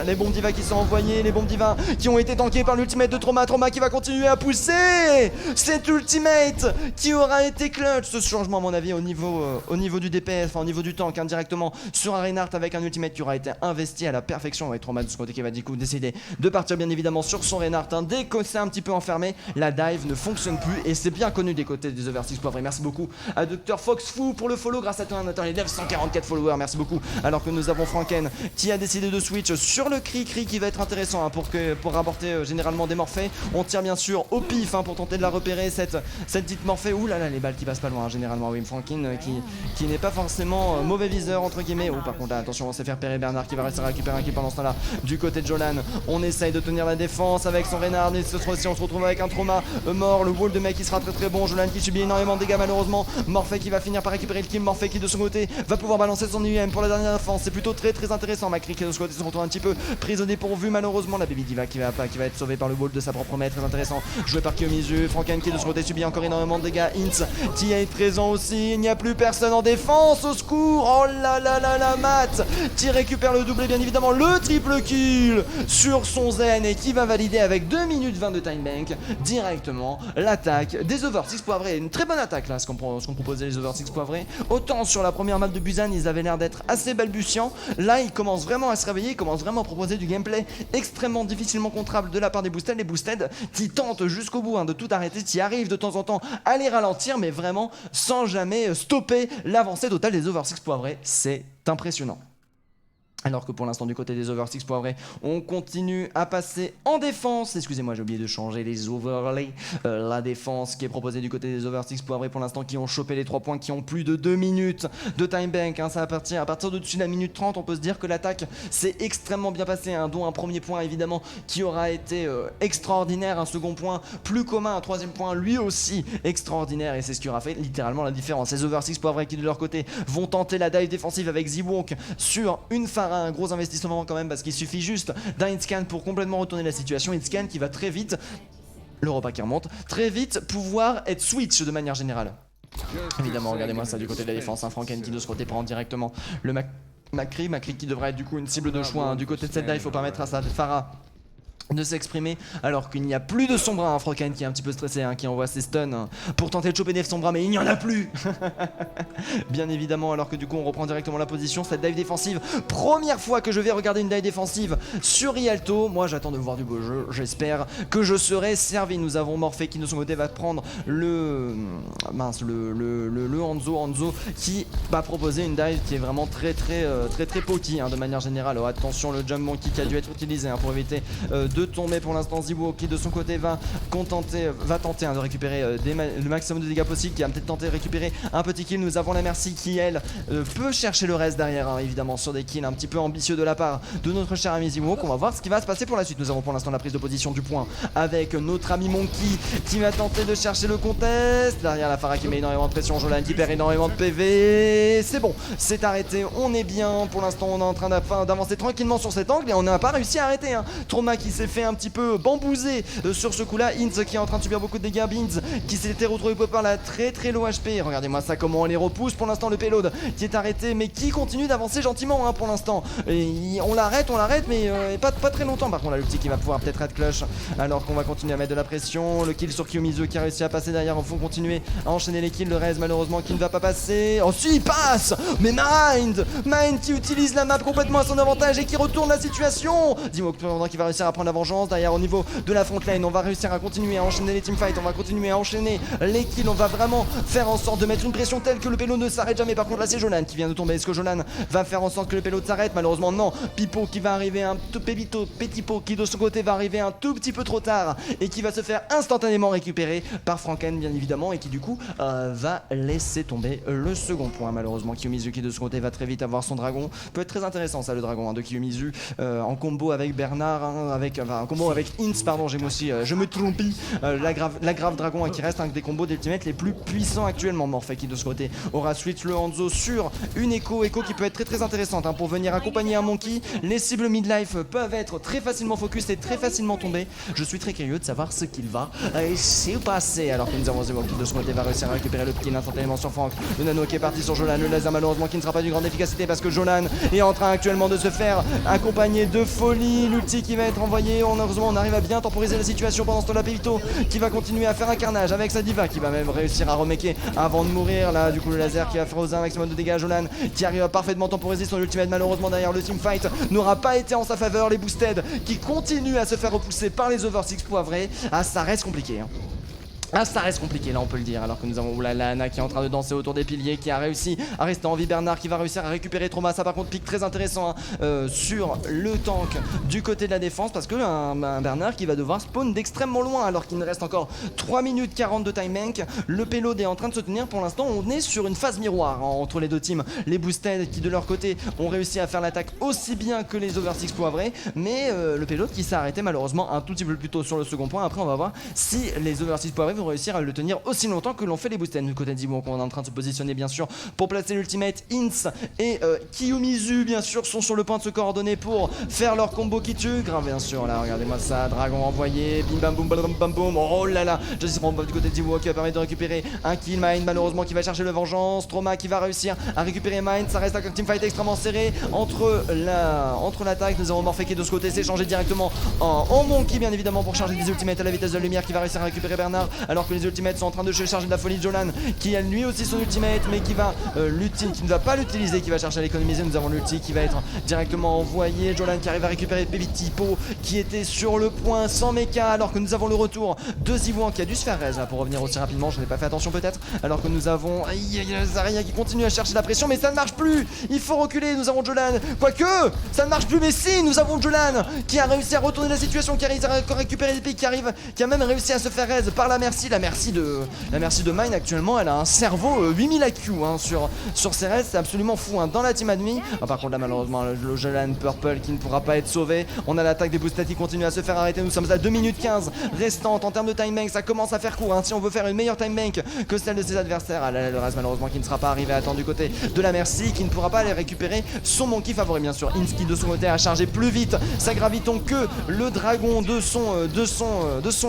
les bombes Diva qui sont envoyées, les bombes Diva qui ont été tankées par l'ultimate de Trauma qui va continuer à pousser cet ultimate qui aura été clutch. Ce changement à mon avis au niveau du DPS, enfin au niveau du tank directement sur un Reinhardt avec un ultimate qui aura été investi à la perfection avec Trauma de ce côté qui va du coup décider de partir bien évidemment sur son Reinhardt. Dès que c'est un petit peu enfermé, la dive ne fonctionne plus et c'est bien connu des côtés des over 6 poivrés. Merci beaucoup à Dr Fox Fou pour le follow, grâce à toi on atteint les 944 followers, merci beaucoup. Alors que nous avons Franken qui a décidé de switch sur le cri qui va être intéressant pour rapporter généralement des Morphée. On tire bien sûr au pif pour tenter de la repérer, cette petite Morphée. Ouh là là, les balles qui passent pas loin généralement. Oui, Franklin qui n'est pas forcément mauvais viseur entre guillemets. Oh, par contre là, attention, on s'est fait repérer. Bernard qui va rester à récupérer un kill pendant ce temps-là. Du côté de Jolan, on essaye de tenir la défense avec son Reynard. Mais cette fois-ci, on se retrouve avec un trauma mort. Le wall de mec qui sera très bon. Jolan qui subit énormément de dégâts malheureusement. Morphée qui va finir par récupérer le kill. Morphée qui de son côté va pouvoir balancer son IUM pour la dernière défense. C'est plutôt très intéressant. Macri qui de son côté se retrouve un petit peu prise au dépourvu malheureusement. La Baby Diva qui va être sauvée par le wall de sa propre maître. Très intéressant. Joué par Kiyomizu. Franken qui de son côté subit encore énormément de dégâts. Ints qui est présent aussi. Il n'y a plus personne en défense. Au secours. Oh là là là là, Matt qui récupère le doublé, bien évidemment le triple kill sur son Zen et qui va valider avec 2 minutes 20 de time bank directement l'attaque des Over 6 Poivrés. Une très bonne attaque là, ce qu'on proposait les Over 6 Poivrés. Autant sur la première map de Busan, ils avaient l'air d'être assez balbutiants. Là, ils commencent vraiment à se réveiller, ils commencent vraiment à proposer du gameplay extrêmement difficilement contrable de la part des Boosted. Les Boosted qui tentent jusqu'au bout de tout arrêter, qui arrivent de temps en temps à les ralentir, mais vraiment sans jamais stopper l'avancée totale des Over 6 Poivrés. C'est impressionnant. Alors que pour l'instant du côté des Over 6 Poivrés, on continue à passer en défense. Excusez-moi, j'ai oublié de changer les overlays. La défense qui est proposée du côté des Over 6 Poivrés pour l'instant, qui ont chopé les 3 points, qui ont plus de 2 minutes de time bank. Ça va partir à partir de dessus de la minute 30. On peut se dire que l'attaque s'est extrêmement bien passée, dont un premier point évidemment qui aura été extraordinaire, un second point plus commun, un troisième point lui aussi extraordinaire, et c'est ce qui aura fait littéralement la différence. Les Over 6 Poivrés qui de leur côté vont tenter la dive défensive avec Ziwonk sur une Pharah. Un gros investissement quand même, parce qu'il suffit juste d'un hitscan pour complètement retourner la situation. Hitscan qui va très vite, le repas qui remonte, très vite pouvoir être switch de manière générale. Évidemment, regardez-moi ça du côté de la défense. Franken qui de ce côté prend directement le Macri qui devrait être du coup une cible de choix. Du côté de cette dive, il faut permettre à sa Pharah de s'exprimer, alors qu'il n'y a plus de Sombra. Franken qui est un petit peu stressé, qui envoie ses stuns pour tenter de choper des Sombra, mais il n'y en a plus. Bien évidemment, alors que du coup on reprend directement la position. Cette dive défensive, première fois que je vais regarder une dive défensive sur Rialto. Moi j'attends de voir du beau jeu, j'espère que je serai servi. Nous avons Morphée qui de son côté va prendre le Hanzo qui va proposer une dive qui est vraiment très pokey de manière générale. Oh, attention, le jump monkey qui a dû être utilisé pour éviter de tomber. Pour l'instant, Ziwonk qui de son côté va tenter de récupérer le maximum de dégâts possible, qui a peut-être tenté de récupérer un petit kill. Nous avons la Merci qui elle peut chercher le reste derrière, évidemment sur des kills un petit peu ambitieux de la part de notre cher ami Ziwonk. On va voir ce qui va se passer pour la suite. Nous avons pour l'instant la prise de position du point avec notre ami Monkey qui va tenter de chercher le contest. Derrière la Pharah qui met énormément de pression, Jolan qui perd énormément de PV. C'est bon, c'est arrêté, on est bien. Pour l'instant on est en train d'avancer tranquillement sur cet angle et on n'a pas réussi à arrêter. Trauma qui s'est fait un petit peu bambouser sur ce coup là. Inz qui est en train de subir beaucoup de dégâts. Beans qui s'était retrouvé par la très low HP. Regardez-moi ça, comment on les repousse. Pour l'instant le payload qui est arrêté, mais qui continue d'avancer gentiment pour l'instant. On l'arrête mais pas très longtemps. Par contre là le petit qui va pouvoir peut-être être clutch, alors qu'on va continuer à mettre de la pression. Le kill sur Kiyomizu qui a réussi à passer derrière. Il faut continuer à enchaîner les kills. Le reste malheureusement qui ne va pas passer. Oh si, il passe. Mais Mind qui utilise la map complètement à son avantage et qui retourne la situation. Dis-moi qui va réussir à prendre la vengeance. Derrière au niveau de la frontline, on va réussir à continuer à enchaîner les teamfights, on va continuer à enchaîner les kills, on va vraiment faire en sorte de mettre une pression telle que le payload ne s'arrête jamais. Par contre là c'est Jolan qui vient de tomber. Est-ce que Jolan va faire en sorte que le payload s'arrête? Malheureusement non. Pipo qui va arriver Petit Po qui de son côté va arriver un tout petit peu trop tard et qui va se faire instantanément récupérer par Franken bien évidemment, et qui du coup va laisser tomber le second point. Malheureusement Kiyomizu qui de son côté va très vite avoir son dragon. Peut être très intéressant ça, le dragon de Kiyomizu en combo avec Bernard, un combo avec Ints, pardon, je me trompe. La grave dragon qui reste un des combos d'ultimate les plus puissants actuellement. Morphée qui de ce côté aura switch le Hanzo sur une Echo qui peut être très intéressante pour venir accompagner un Monkey. Les cibles midlife peuvent être très facilement focus et très facilement tomber. Je suis très curieux de savoir ce qu'il va se passer, alors que nous avons Ziwonk qui de ce côté va réussir à récupérer le kill instantanément sur Frank. Le nano qui est parti sur Jolan, le laser malheureusement qui ne sera pas d'une grande efficacité parce que Jolan est en train actuellement de se faire accompagner de folie. L'ulti qui va être envoyé, heureusement on arrive à bien temporiser la situation. Pendant ce temps-là, Pevito qui va continuer à faire un carnage avec sa diva qui va même réussir à remaker avant de mourir. Là du coup le laser qui va faire un maximum de dégâts. Jolan qui arrive à parfaitement temporiser son ultimate. Malheureusement derrière le teamfight n'aura pas été en sa faveur. Les boosted qui continuent à se faire repousser par les Over 6 Poivrés. Ça reste compliqué Ah, ça reste compliqué là, on peut le dire, alors que nous avons Oulala Anna qui est en train de danser autour des piliers, qui a réussi à rester en vie. Bernard qui va réussir à récupérer Trauma. Ça par contre pique très intéressant sur le tank du côté de la défense, parce que un Bernard qui va devoir spawn d'extrêmement loin alors qu'il ne reste encore 3 minutes 40 de time bank. Le payload est en train de se tenir. Pour l'instant on est sur une phase miroir entre les deux teams. Les boosted qui de leur côté ont réussi à faire l'attaque aussi bien que les Oversix poivrés, mais le payload qui s'est arrêté malheureusement un tout petit peu plus tôt sur le second point. Après on va voir si les Oversix poivrés vont réussir à le tenir aussi longtemps que l'ont fait les boosted. Du côté de Zibonk, on est en train de se positionner bien sûr pour placer l'ultimate. Ince et Kiyomizu bien sûr sont sur le point de se coordonner pour faire leur combo qui tue. Grave bien sûr là, regardez-moi ça, dragon envoyé, bim bam boum bam bam boum. Oh là là, Justice Romp du côté de Zibonk qui va permettre de récupérer un kill. Mine malheureusement qui va chercher le vengeance. Trauma qui va réussir à récupérer Mine. Ça reste un teamfight extrêmement serré entre l'attaque. Nous avons Morphe qui de ce côté s'est changé directement en Monkey bien évidemment pour charger des ultimates à la vitesse de la lumière, qui va réussir à récupérer Bernard alors que les ultimates sont en train de charger de la folie. Jolan qui a lui aussi son ultimate mais qui ne va pas l'utiliser, qui va chercher à l'économiser. Nous avons l'ulti qui va être directement envoyé. Jolan qui arrive à récupérer Pevitipo qui était sur le point sans mecha, alors que nous avons le retour de Zivouan qui a dû se faire raise là pour revenir aussi rapidement. Je n'ai pas fait attention peut-être, alors que nous avons Zarya qui continue à chercher la pression mais ça ne marche plus. Il faut reculer. Nous avons Jolan, quoique ça ne marche plus, mais si, nous avons Jolan qui a réussi à retourner la situation, qui arrive à récupérer les pics, qui a même réussi à se faire raise par la merci de Mine. Actuellement elle a un cerveau 8000 IQ sur ses raises, c'est absolument fou dans la team admin. Par contre là malheureusement le Jolan Purple qui ne pourra pas être sauvé. On a l'attaque des boosted qui continue à se faire arrêter. Nous sommes à 2 minutes 15 restantes en termes de time bank. Ça commence à faire court si on veut faire une meilleure time bank que celle de ses adversaires. Ah là, le reste malheureusement qui ne sera pas arrivé à temps du côté de la merci, qui ne pourra pas aller récupérer son monkey favori bien sûr. Inski de son côté a chargé plus vite sa graviton que le dragon de son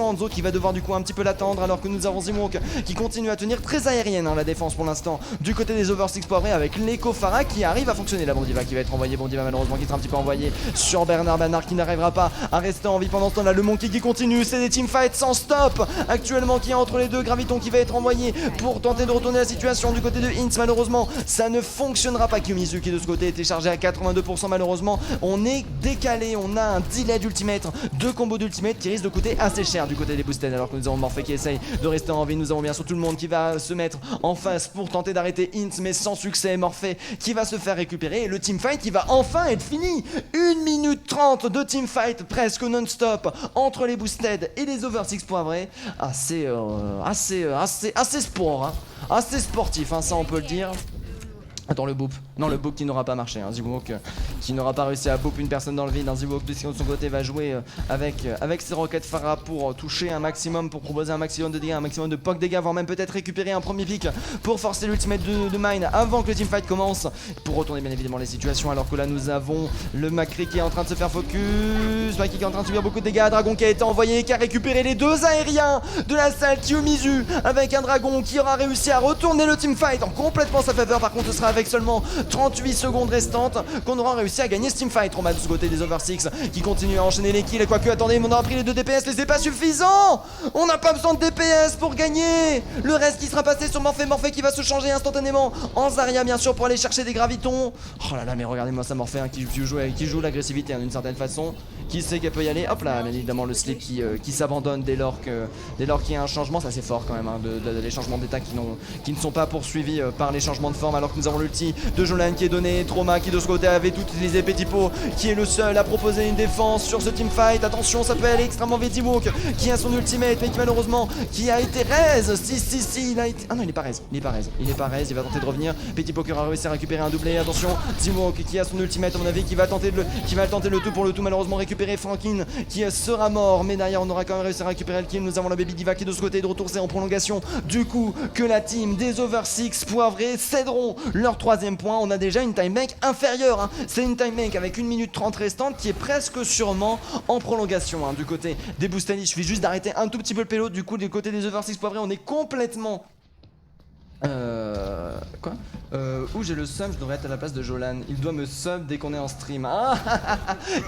Hanzo, qui va devoir du coup un petit peu l'attendre, alors que nous avons Zimwok qui continue à tenir très aérienne la défense pour l'instant du côté des Oversix poivrés, avec l'Echo Farah qui arrive à fonctionner. La Bondiva qui va être envoyée, Bondiva malheureusement qui sera un petit peu envoyée sur Bernard qui n'arrivera pas à rester en vie pendant ce temps là. Le monkey qui continue, c'est des teamfights sans stop actuellement qui est entre les deux. Graviton qui va être envoyé pour tenter de retourner la situation du côté de Ince. Malheureusement ça ne fonctionnera pas. Kiyomizu qui de ce côté était chargé à 82%. Malheureusement on est décalé, on a un delay d'ultimate, deux combos d'ultimate qui risquent de coûter assez cher du côté des boosted, alors que nous avons Morphe qui essaye de rester en vie. Nous avons bien sûr tout le monde qui va se mettre en face pour tenter d'arrêter Ince, mais sans succès. Morphe qui va se faire récupérer et le teamfight qui va enfin être fini. 1 minute 30 de teamfight presque non-stop entre les boosted et les Oversix poivrés. Assez sport, assez sportif ça on peut le dire. Attends, le boop. Non, le boop qui n'aura pas marché. Zibonk qui n'aura pas réussi à boop une personne dans le vide. Zibonk de son côté va jouer avec ses roquettes Farah pour toucher un maximum, pour proposer un maximum de dégâts, un maximum de poc dégâts, voire même peut-être récupérer un premier pick pour forcer l'ultimate de Mine avant que le teamfight commence, pour retourner bien évidemment les situations. Alors que là nous avons le Macri qui est en train de se faire focus, Macri qui est en train de subir beaucoup de dégâts, Dragon qui a été envoyé, qui a récupéré les deux aériens de la salle, Kiyomizu avec un dragon qui aura réussi à retourner le teamfight en complètement sa faveur. Par contre ce sera avec seulement 38 secondes restantes qu'on aura réussi à gagner ce teamfight. On va de ce côté des Oversix qui continuent à enchaîner les kills. Quoique, attendez, on aura pris les 2 DPS, mais c'est pas suffisant. On n'a pas besoin de DPS pour gagner. Le reste qui sera passé sur Morphe qui va se changer instantanément en Zarya bien sûr pour aller chercher des gravitons. Oh là là, mais regardez-moi ça, Morphe qui joue l'agressivité d'une certaine façon. Qui sait qu'elle peut y aller. Hop là, bien évidemment le slip qui s'abandonne dès lors qu'il y a un changement. Ça c'est fort quand même les changements d'état qui ne sont pas poursuivis par les changements de forme, alors que nous avons l'ulti de Jolan qui est donné. Trauma qui de ce côté avait tout utilisé. Petipo qui est le seul à proposer une défense sur ce teamfight. Attention, ça peut aller extrêmement vite. Zibonk qui a son ultimate mais qui malheureusement qui a été raise. Si il a été... Ah non, il est pas raise, il va tenter de revenir. Petipo qui aura réussi à récupérer un doublé. Attention, Zibonk qui a son ultimate à mon avis, qui va tenter le tout pour le tout, malheureusement récupérer Franklin qui sera mort, mais derrière on aura quand même réussi à récupérer le kill. Nous avons la Baby Diva qui est de ce côté de retour, c'est en prolongation du coup que la team des Oversix poivrés céderont leur 3ème point. On a déjà une time bank inférieure, c'est une time bank avec 1 minute 30 restante qui est presque sûrement en prolongation du côté des boosted. Il suffit juste d'arrêter un tout petit peu le payload. Du coup du côté des Oversix poivrés on est complètement quoi où j'ai le sub, je devrais être à la place de Jolan. Il doit me sub dès qu'on est en stream.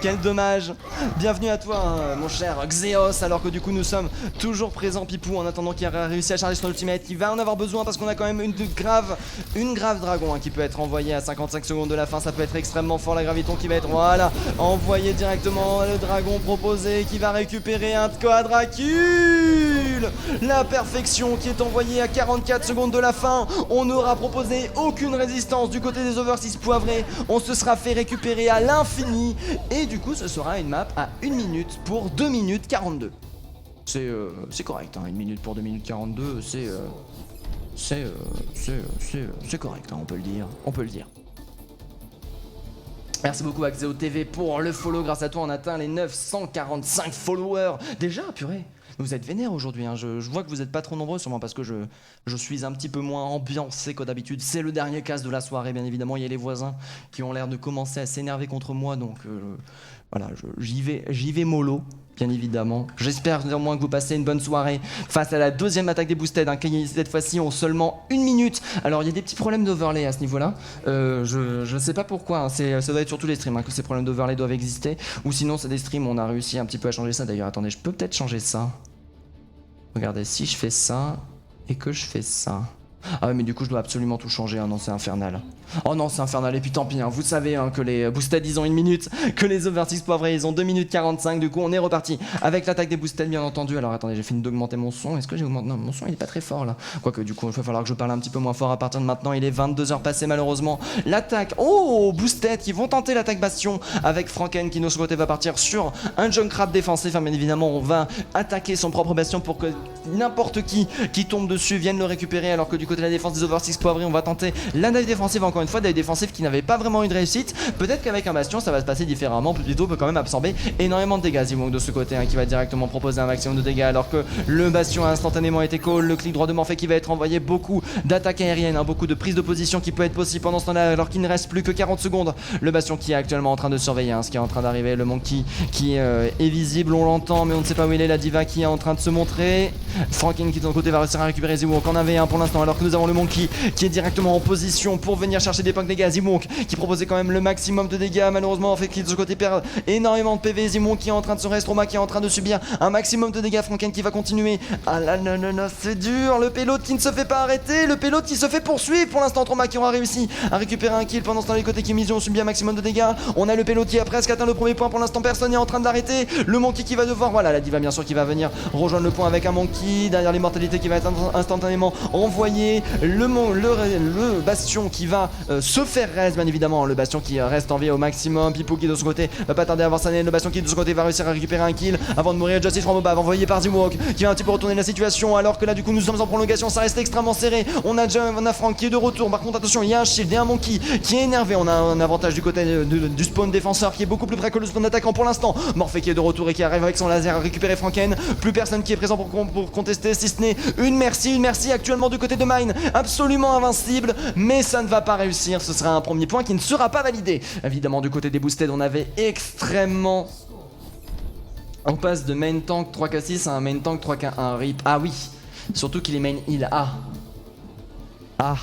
Quel dommage. Bienvenue à toi mon cher Xeos, alors que du coup nous sommes toujours présents Pipou en attendant qu'il a réussi à charger son ultimate. Il va en avoir besoin parce qu'on a quand même une grave dragon qui peut être envoyée à 55 secondes de la fin. Ça peut être extrêmement fort, la graviton qui va être envoyé directement. Le dragon proposé qui va récupérer un quadracule. virgule, la perfection qui est envoyée à 44 secondes de la fin. On n'aura proposé aucune résistance du côté des Over 6 poivrés. On se sera fait récupérer à l'infini. Et du coup, ce sera une map à 1 minute pour 2 minutes 42. C'est correct, hein, 1 minute pour 2 minutes 42, c'est correct, hein, on peut le dire. Merci beaucoup Axéo TV pour le follow, grâce à toi on atteint les 945 followers. Déjà, purée, vous êtes vénère aujourd'hui, hein. Je vois que vous n'êtes pas trop nombreux, sûrement parce que je suis un petit peu moins ambiancé que d'habitude. C'est le dernier casse de la soirée, bien évidemment, il y a les voisins qui ont l'air de commencer à s'énerver contre moi, donc voilà, j'y vais mollo. Bien évidemment. J'espère néanmoins que vous passez une bonne soirée face à la deuxième attaque des Boosted, hein, qui cette fois-ci ont seulement 1 minute. Alors il y a des petits problèmes d'overlay à ce niveau-là. Je sais pas pourquoi, hein. Ça doit être sur tous les streams, hein, que ces problèmes d'overlay doivent exister. Ou sinon c'est des streams où on a réussi un petit peu à changer ça. D'ailleurs attendez, je peux peut-être changer ça. Regardez, si je fais ça et que je fais ça. Ah ouais, mais du coup je dois absolument tout changer, hein. Non, c'est infernal. Oh non, c'est infernal, et puis tant pis, hein. Vous savez, hein, que les Boosted ils ont 1 minute, que les Over 6 poivrés ils ont 2 minutes 45. Du coup on est reparti avec l'attaque des Boosted, bien entendu. Alors attendez, j'ai fini d'augmenter mon son. Est-ce que j'ai augmenté? Non, mon son il est pas très fort là. Quoique du coup il va falloir que je parle un petit peu moins fort à partir de maintenant. Il est 22h passé malheureusement. L'attaque, oh, Boosted qui vont tenter l'attaque Bastion avec Franken qui de son côté va partir sur un Junkrat défensif, hein. Bien évidemment on va attaquer son propre Bastion pour que n'importe qui tombe dessus vienne le récupérer, alors que du côté de la défense des Over 6 poivrés on va tenter la dive défensive, encore une fois dive défensive qui n'avait pas vraiment eu de réussite. Peut-être qu'avec un Bastion ça va se passer différemment, plutôt peut quand même absorber énormément de dégâts. Zimong de ce côté, hein, qui va directement proposer un maximum de dégâts, alors que le Bastion a instantanément été call. Le clic droit de Morphée qui va être envoyé, beaucoup d'attaques aériennes, hein, beaucoup de prise de position qui peut être possible pendant ce temps-là, alors qu'il ne reste plus que 40 secondes. Le Bastion qui est actuellement en train de surveiller, hein, ce qui est en train d'arriver. Le Monkey qui est visible, on l'entend mais on ne sait pas où il est. La Diva qui est en train de se montrer. Franken qui de son côté va réussir à récupérer Zimong en avait un pour l'instant, alors que nous avons le Monkey qui est directement en position pour venir chercher des points de dégâts. Zimong qui proposait quand même le maximum de dégâts, malheureusement en fait qui de ce côté perd énormément de PV. Zimong qui est en train de se Stroma qui est en train de subir un maximum de dégâts. Franken qui va continuer. Ah là non non non, c'est dur. Le Pélote qui ne se fait pas arrêter, le Pélote qui se fait poursuivre. Pour l'instant Stroma qui aura réussi à récupérer un kill. Pendant ce temps les côtés Kimizu ont subi un maximum de dégâts. On a le Pélote qui a presque atteint le premier point. Pour l'instant personne n'est en train d'arrêter. Le Monkey qui va devoir, voilà, la Diva bien sûr qui va venir rejoindre le point avec un Monkey. Derrière les mortalités qui va être instantanément envoyé. Le Bastion qui va se faire reste, bien évidemment. Le Bastion qui reste en vie au maximum. Pipou qui de son côté va pas tarder à avoir sa nez. Le Bastion qui de son côté va réussir à récupérer un kill avant de mourir. Justice from above envoyé par Zimwalk qui va un petit peu retourner la situation, alors que là du coup nous sommes en prolongation. Ça reste extrêmement serré. On a Frank qui est de retour. Par contre attention, il y a un shield et un Monkey qui est énervé. On a un avantage du côté du spawn défenseur qui est beaucoup plus près que le spawn attaquant pour l'instant. Morphée qui est de retour et qui arrive avec son laser à récupérer Franken. Plus personne qui est présent pour contester, si ce n'est une Mercy actuellement du côté de Mine, absolument invincible, mais ça ne va pas réussir. Ce sera un premier point qui ne sera pas validé. Évidemment du côté des Boosted on avait extrêmement... On passe de main tank 3k6 à un main tank 3k1 rip. Ah oui, surtout qu'il est main heal A. Ah.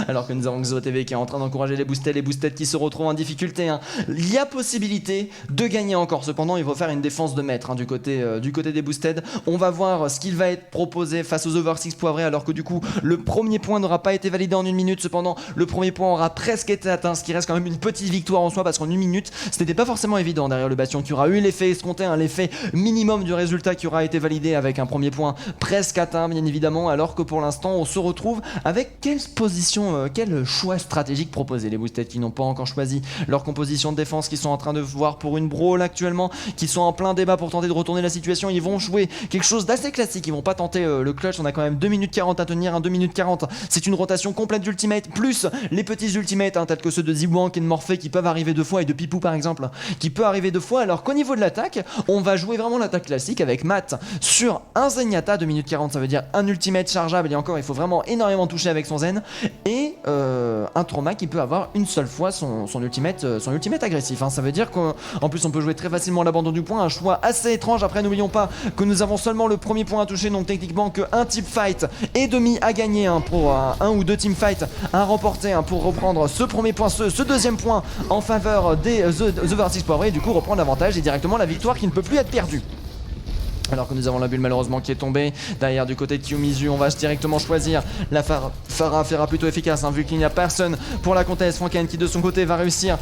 Alors que nous avons XeoTV qui est en train d'encourager les Boosted qui se retrouvent en difficulté, hein. Il y a possibilité de gagner encore, cependant il faut faire une défense de maître, hein, du côté des Boosted. On va voir ce qu'il va être proposé face aux Over 6 poivrés, alors que du coup le premier point n'aura pas été validé en 1 minute. Cependant le premier point aura presque été atteint, ce qui reste quand même une petite victoire en soi, parce qu'en 1 minute ce n'était pas forcément évident derrière le Bastion qui aura eu l'effet escompté, hein, l'effet minimum du résultat qui aura été validé avec un premier point presque atteint bien évidemment, alors que pour l'instant on se retrouve avec quelle position, quel choix stratégique proposer. Les Boosted qui n'ont pas encore choisi leur composition de défense, qui sont en train de voir pour une brawl actuellement, qui sont en plein débat pour tenter de retourner la situation. Ils vont jouer quelque chose d'assez classique, ils vont pas tenter le clutch. On a quand même 2 minutes 40 à tenir, hein, 2 minutes 40 c'est une rotation complète d'ultimate, plus les petits ultimates, hein, tels que ceux de Zibwank et de Morphée qui peuvent arriver 2 fois, et de Pipou par exemple qui peut arriver 2 fois, alors qu'au niveau de l'attaque on va jouer vraiment l'attaque classique avec Matt sur un Zenyatta. 2 minutes 40 ça veut dire un ultimate chargeable, et encore il faut vraiment énormément toucher avec son zen, et un Trauma qui peut avoir une seule fois son ultimate agressif, hein. Ça veut dire qu'en plus on peut jouer très facilement l'abandon du point, un choix assez étrange. Après n'oublions pas que nous avons seulement le premier point à toucher, donc techniquement qu'un team fight et demi à gagner, hein, pour un ou deux team fight à remporter, hein, pour reprendre ce premier point, ce deuxième point en faveur des The Versus Poivrés, et du coup reprendre l'avantage et directement la victoire qui ne peut plus être perdue. Alors que nous avons la bulle malheureusement qui est tombée. Derrière du côté de Kiyumizu, on va directement choisir la Pharah plutôt efficace, hein, vu qu'il n'y a personne pour la conteste. Franken qui de son côté va réussir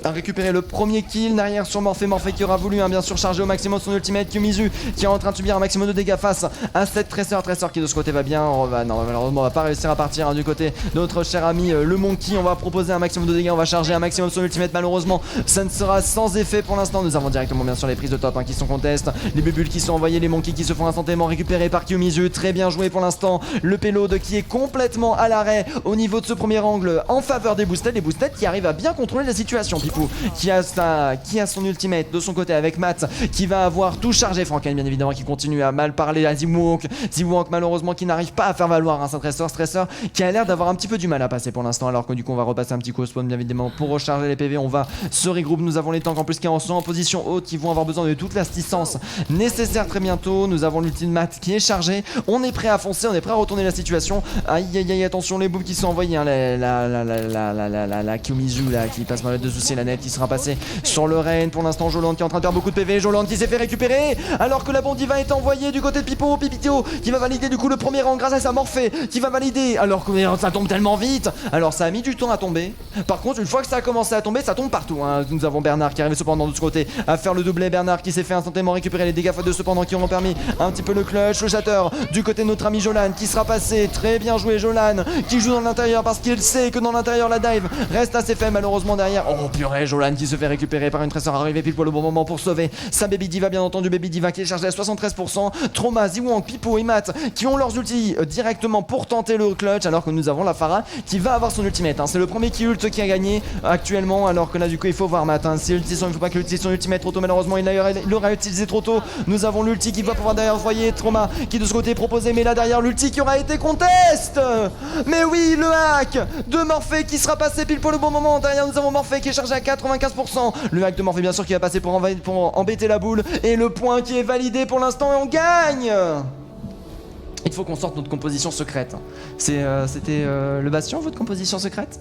a récupéré le premier kill derrière sur Morphée. Morphée qui aura voulu bien sûr charger au maximum son ultimate. Kyumizu qui est en train de subir un maximum de dégâts face à cette Tracer. Tracer qui de ce côté va bien. Non, malheureusement on va pas réussir à partir du côté de notre cher ami le Monkey. On va proposer un maximum de dégâts, on va charger un maximum son ultimate. Malheureusement ça ne sera sans effet pour l'instant. Nous avons directement bien sûr les prises de top qui sont contestes, les bubules qui sont envoyées, les Monkeys qui se font instantanément récupérer par Kyumizu. Très bien joué pour l'instant. Le payload qui est complètement à l'arrêt au niveau de ce premier angle en faveur des boosted. Les boosted qui arrivent à bien contrôler la situation. Pipou qui a son ultimate de son côté avec Matt qui va avoir tout chargé. Franken bien évidemment qui continue à mal parler à Ziwonk. Ziwonk malheureusement qui n'arrive pas à faire valoir sa Tracer qui a l'air d'avoir un petit peu du mal à passer pour l'instant, alors que du coup on va repasser un petit coup au spawn bien évidemment pour recharger les PV. On va se regrouper. Nous avons les tanks en plus qui sont en position haute, qui vont avoir besoin de toute l'assistance nécessaire très bientôt. Nous avons l'ulti de Matt qui est chargé. On est prêt à foncer, on est prêt à retourner la situation. Aïe aïe aïe, attention les boobs qui sont envoyés, la Kyumizu là qui passe mal de soucis, la net qui sera passée sur le rain. Pour l'instant Joland qui est en train de faire beaucoup de PV. Joland qui s'est fait récupérer alors que la Bondiva est envoyée du côté de Pipito qui va valider du coup le premier rang grâce à sa Morphée qui va valider alors que ça tombe tellement vite. Alors ça a mis du temps à tomber. Par contre une fois que ça a commencé à tomber, ça tombe partout. Nous avons Bernard qui arrive cependant de ce côté à faire le doublé. Bernard qui s'est fait instantanément récupérer les dégâts x2 cependant qui auront permis un petit peu le clutch. Le shatter du côté de notre ami Jolan qui sera passé. Très bien joué Jolan qui joue dans l'intérieur parce qu'il sait que dans l'intérieur la dive reste assez faible malheureusement derrière. Oh purée, Jolan qui se fait récupérer par une Tracer arrivée pile poil au bon moment pour sauver sa Baby Diva bien entendu. Baby Diva qui est chargée à 73%. Trauma, Ziwonk, Pipo et Matt qui ont leurs ultis directement pour tenter le clutch alors que nous avons la Pharah qui va avoir son ultimate. C'est le premier qui ult qui a gagné actuellement alors que là du coup il faut voir Matt. Si il faut pas qu'il utilise son ultimate trop tôt malheureusement il l'aura utilisé trop tôt. Nous avons l'ulti qui va pouvoir derrière envoyer Trauma qui de ce côté est proposé mais là derrière l'ulti qui aura été conteste. Mais oui le hack de Morphée qui sera passé pile pour le bon moment. Derrière nous avons Morphée qui est chargé à 95%. Le hack de Morphée bien sûr qui va passer pour embêter la boule et le point qui est validé pour l'instant et on gagne. Il faut qu'on sorte notre composition secrète. C'était le Bastion votre composition secrète?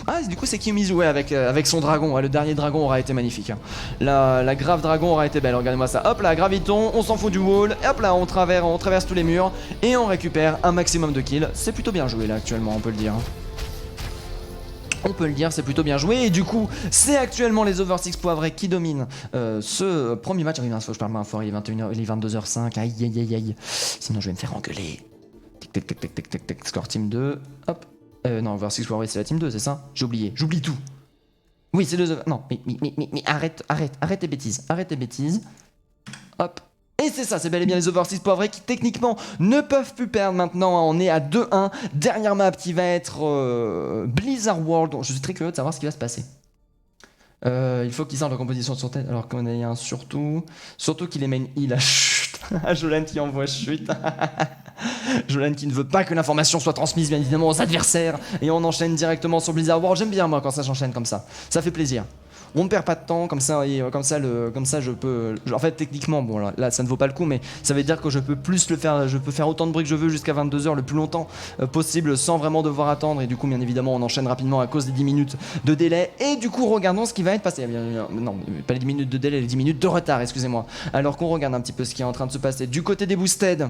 Ah du coup c'est Kyumizu ouais, avec son dragon, le dernier dragon aura été magnifique. La grave dragon aura été belle, regardez-moi ça. Hop là, graviton, on s'en fout du wall, et hop là, on traverse tous les murs et on récupère un maximum de kills. C'est plutôt bien joué là actuellement, on peut le dire. On peut le dire, c'est plutôt bien joué et du coup c'est actuellement les Over 6 poivrés qui dominent ce premier match. Oui, faut que je parle moins fort, il est 21h, il est 22h05, aïe aïe aïe aïe, sinon je vais me faire engueuler. Tic tic tic tic tic tic, score team 2, hop. Non, Over 6 poivrés c'est la team 2, c'est ça? J'ai oublié, j'oublie tout. Oui, c'est les Over... Non, mais arrête tes bêtises, hop. Et c'est ça, c'est bel et bien les Over 6 poivrés qui techniquement ne peuvent plus perdre maintenant. On est à 2-1. Dernière map qui va être Blizzard World. Je suis très curieux de savoir ce qui va se passer. Il faut qu'ils sortent la composition de son tête alors qu'on a un surtout qu'il est main heal. Chut. Jolan qui envoie chute. Jolan qui ne veut pas que l'information soit transmise bien évidemment aux adversaires. Et on enchaîne directement sur Blizzard World. J'aime bien moi quand ça s'enchaîne comme ça. Ça fait plaisir. On ne perd pas de temps, comme ça je peux... En fait techniquement, bon là ça ne vaut pas le coup, mais ça veut dire que je peux plus le faire, je peux faire autant de bruit que je veux jusqu'à 22h le plus longtemps possible sans vraiment devoir attendre. Et du coup bien évidemment on enchaîne rapidement à cause des 10 minutes de délai. Et du coup regardons ce qui va être passé. Non, pas les 10 minutes de délai, les 10 minutes de retard, excusez-moi. Alors qu'on regarde un petit peu ce qui est en train de se passer du côté des boosted.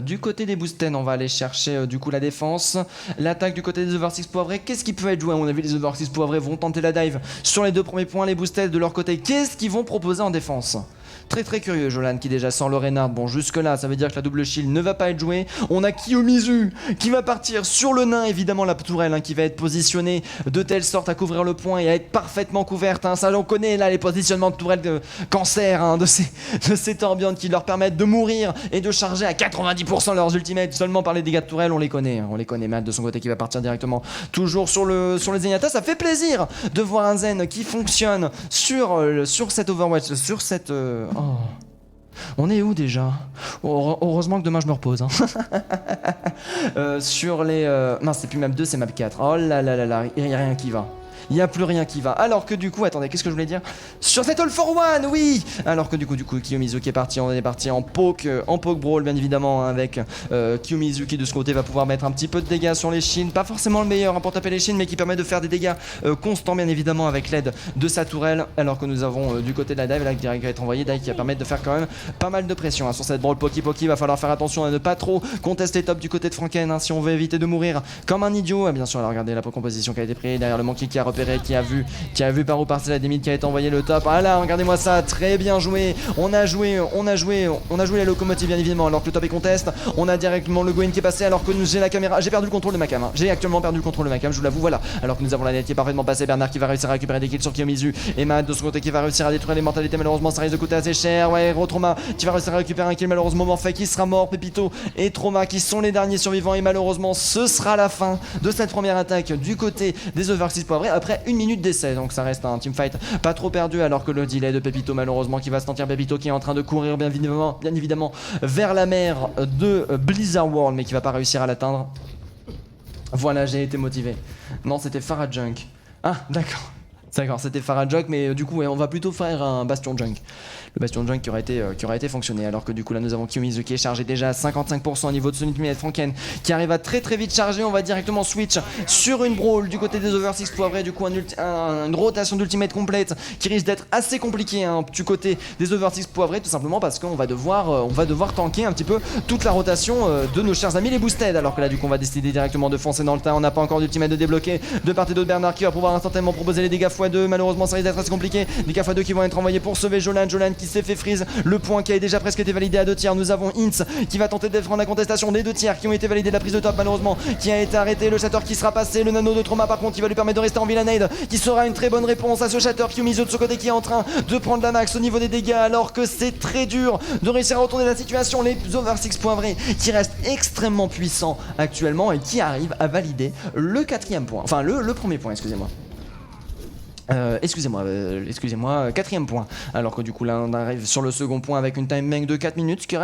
Du côté des boosted, on va aller chercher du coup la défense. L'attaque du côté des Over 6 poivrés, qu'est-ce qui peut être joué? À mon avis, les Over 6 poivrés vont tenter la dive sur les deux premiers points. Les boosted de leur côté, qu'est-ce qu'ils vont proposer en défense? Très très curieux, Jolan qui déjà sent le Reynard. Bon, jusque là, ça veut dire que la double shield ne va pas être jouée. On a Kyumizu qui va partir sur le nain, évidemment la tourelle qui va être positionnée de telle sorte à couvrir le point et à être parfaitement couverte. Ça, on connaît là les positionnements de tourelles de cancer de ces torbiones qui leur permettent de mourir et de charger à 90% leurs ultimates seulement par les dégâts de tourelle. On les connaît, Matt de son côté qui va partir directement toujours sur les Zenyatta. Ça fait plaisir de voir un Zen qui fonctionne sur cette Overwatch, sur cette... Oh. On est où déjà? Heureusement que demain je me repose. Sur les... Non, c'est plus map 2, c'est map 4. Oh là là là là, il n'y a rien qui va. il n'y a plus rien qui va. Alors que du coup, attendez, qu'est-ce que je voulais dire? Sur cette All for One, oui. Alors que du coup, Kiyomizu qui est parti, on est parti en poke brawl bien évidemment, hein, avec Kiyomizu qui de ce côté va pouvoir mettre un petit peu de dégâts sur les Shin, pas forcément le meilleur hein, pour taper les Shin, mais qui permet de faire des dégâts constants bien évidemment avec l'aide de sa tourelle. Alors que nous avons du côté de la dive là qui direct va être envoyé, dive qui va permettre de faire quand même pas mal de pression hein, sur cette brawl Poki. Il va falloir faire attention à ne pas trop contester top du côté de Franken hein, si on veut éviter de mourir comme un idiot. Et bien sûr, là, regardez la composition qui a été prise derrière le Monkey qui a repéré, qui a vu par où partir la Démide qui a été envoyé le top. Ah là, regardez-moi ça, très bien joué. On a joué la locomotive bien évidemment alors que le top est conteste. On a directement le Gwen qui est passé alors que j'ai la caméra, j'ai perdu le contrôle de ma cam. Hein. J'ai actuellement perdu le contrôle de ma cam, je vous l'avoue, voilà. Alors que nous avons la net qui est parfaitement passée, Bernard qui va réussir à récupérer des kills sur Kiyomizu et Matt de son côté qui va réussir à détruire les mentalités. Malheureusement, ça risque de coûter assez cher. Ouais, Trauma qui va réussir à récupérer un kill, malheureusement Morphe qui sera mort. Pepito et Trauma qui sont les derniers survivants et malheureusement ce sera la fin de cette première attaque du côté des Overseas Poivrés après 1 minute d'essai. Donc ça reste un teamfight pas trop perdu alors que le delay de Pepito malheureusement qui va se sentir. Pepito qui est en train de courir bien évidemment vers la mer de Blizzard World mais qui va pas réussir à l'atteindre. Voilà, j'ai été motivé. Non, c'était Farah Junk. Ah, d'accord. D'accord, c'était Farah Junk, mais du coup, ouais, on va plutôt faire un Bastion Junk. Le Bastion Junk qui aurait été fonctionné. Alors que du coup, là, nous avons Kiyomizu qui est chargé déjà à 55% au niveau de son ultimate. Franken qui arrive à très vite charger. On va directement switch sur une brawl du côté des Overseas Poivrés. Du coup, une rotation d'ultimate complète qui risque d'être assez compliquée hein, du côté des Overseas Poivrés, tout simplement parce qu'on va devoir tanker un petit peu toute la rotation de nos chers amis les Boosted. Alors que là, du coup, on va décider directement de foncer dans le tas. On n'a pas encore d'ultimate de débloquer de part et d'autre. Bernard qui va pouvoir instantanément proposer les dégâts x2. Malheureusement, ça risque d'être assez compliqué. Des x2 qui vont être envoyés pour sauver Jolan qui s'est fait freeze. Le point qui a déjà presque été validé à 2 tiers. Nous avons Ints qui va tenter de défendre la contestation des 2 tiers qui ont été validés. La prise de top, malheureusement, qui a été arrêtée. Le Shatter qui sera passé. Le nano de Trauma, par contre, qui va lui permettre de rester en Villanade, qui sera une très bonne réponse à ce Shatter. Kiyomizu de ce côté qui est en train de prendre la max au niveau des dégâts, alors que c'est très dur de réussir à retourner la situation. Les Overseas Poivrés qui restent extrêmement puissants actuellement et qui arrivent à valider le 4e point. Enfin, le premier point, excusez-moi. Excusez-moi, 4e point. Alors que du coup là on arrive sur le second point avec une time bank de 4 minutes, ce qui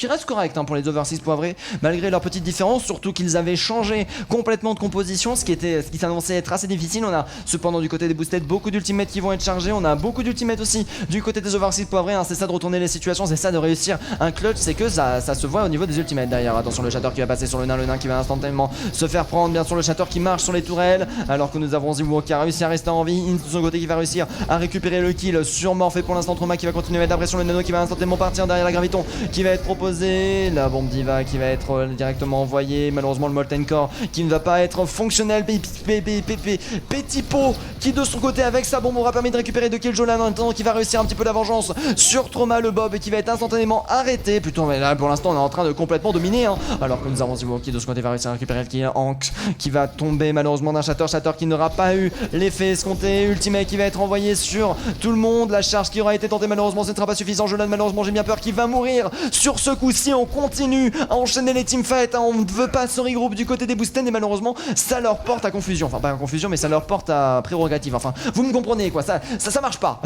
reste correct hein, pour les Overseas Poivrés, malgré leurs petites différences, surtout qu'ils avaient changé complètement de composition, ce qui s'annonçait être assez difficile. On a cependant du côté des Boosted beaucoup d'ultimates qui vont être chargés, on a beaucoup d'ultimates aussi du côté des Overseas Poivrés, hein. C'est ça de retourner les situations, c'est ça de réussir un clutch, c'est que ça se voit au niveau des ultimates derrière. Attention, le Shatter qui va passer sur le nain qui va instantanément se faire prendre, bien sûr le Shatter qui marche sur les tourelles, alors que nous avons Ziwo qui a réussi à rester en vie. De son côté qui va réussir à récupérer le kill sur Morph et pour l'instant Trauma qui va continuer à mettre la pression, le nano qui va instantanément partir derrière la graviton qui va être proposé, la bombe diva qui va être directement envoyée, malheureusement le Molten Core qui ne va pas être fonctionnel. Petit pot qui de son côté avec sa bombe aura permis de récupérer de kill Jolan en attendant qui va réussir un petit peu la vengeance sur Trauma, le Bob, et qui va être instantanément arrêté. Plutôt mais là pour l'instant on est en train de complètement dominer hein. Alors que nous avons Ziwo qui de son côté va réussir à récupérer le kill. Hank qui va tomber malheureusement d'un Shatter qui n'aura pas eu l'effet escompté. Ultimate qui va être envoyé sur tout le monde, la charge qui aura été tentée malheureusement ce ne sera pas suffisant. Jolan malheureusement j'ai bien peur qu'il va mourir sur ce coup-ci. On continue à enchaîner les teamfights hein. On ne veut pas se regrouper du côté des Boosted et malheureusement ça leur porte à confusion, enfin pas à confusion mais ça leur porte à prérogative, enfin vous me comprenez quoi, ça marche pas.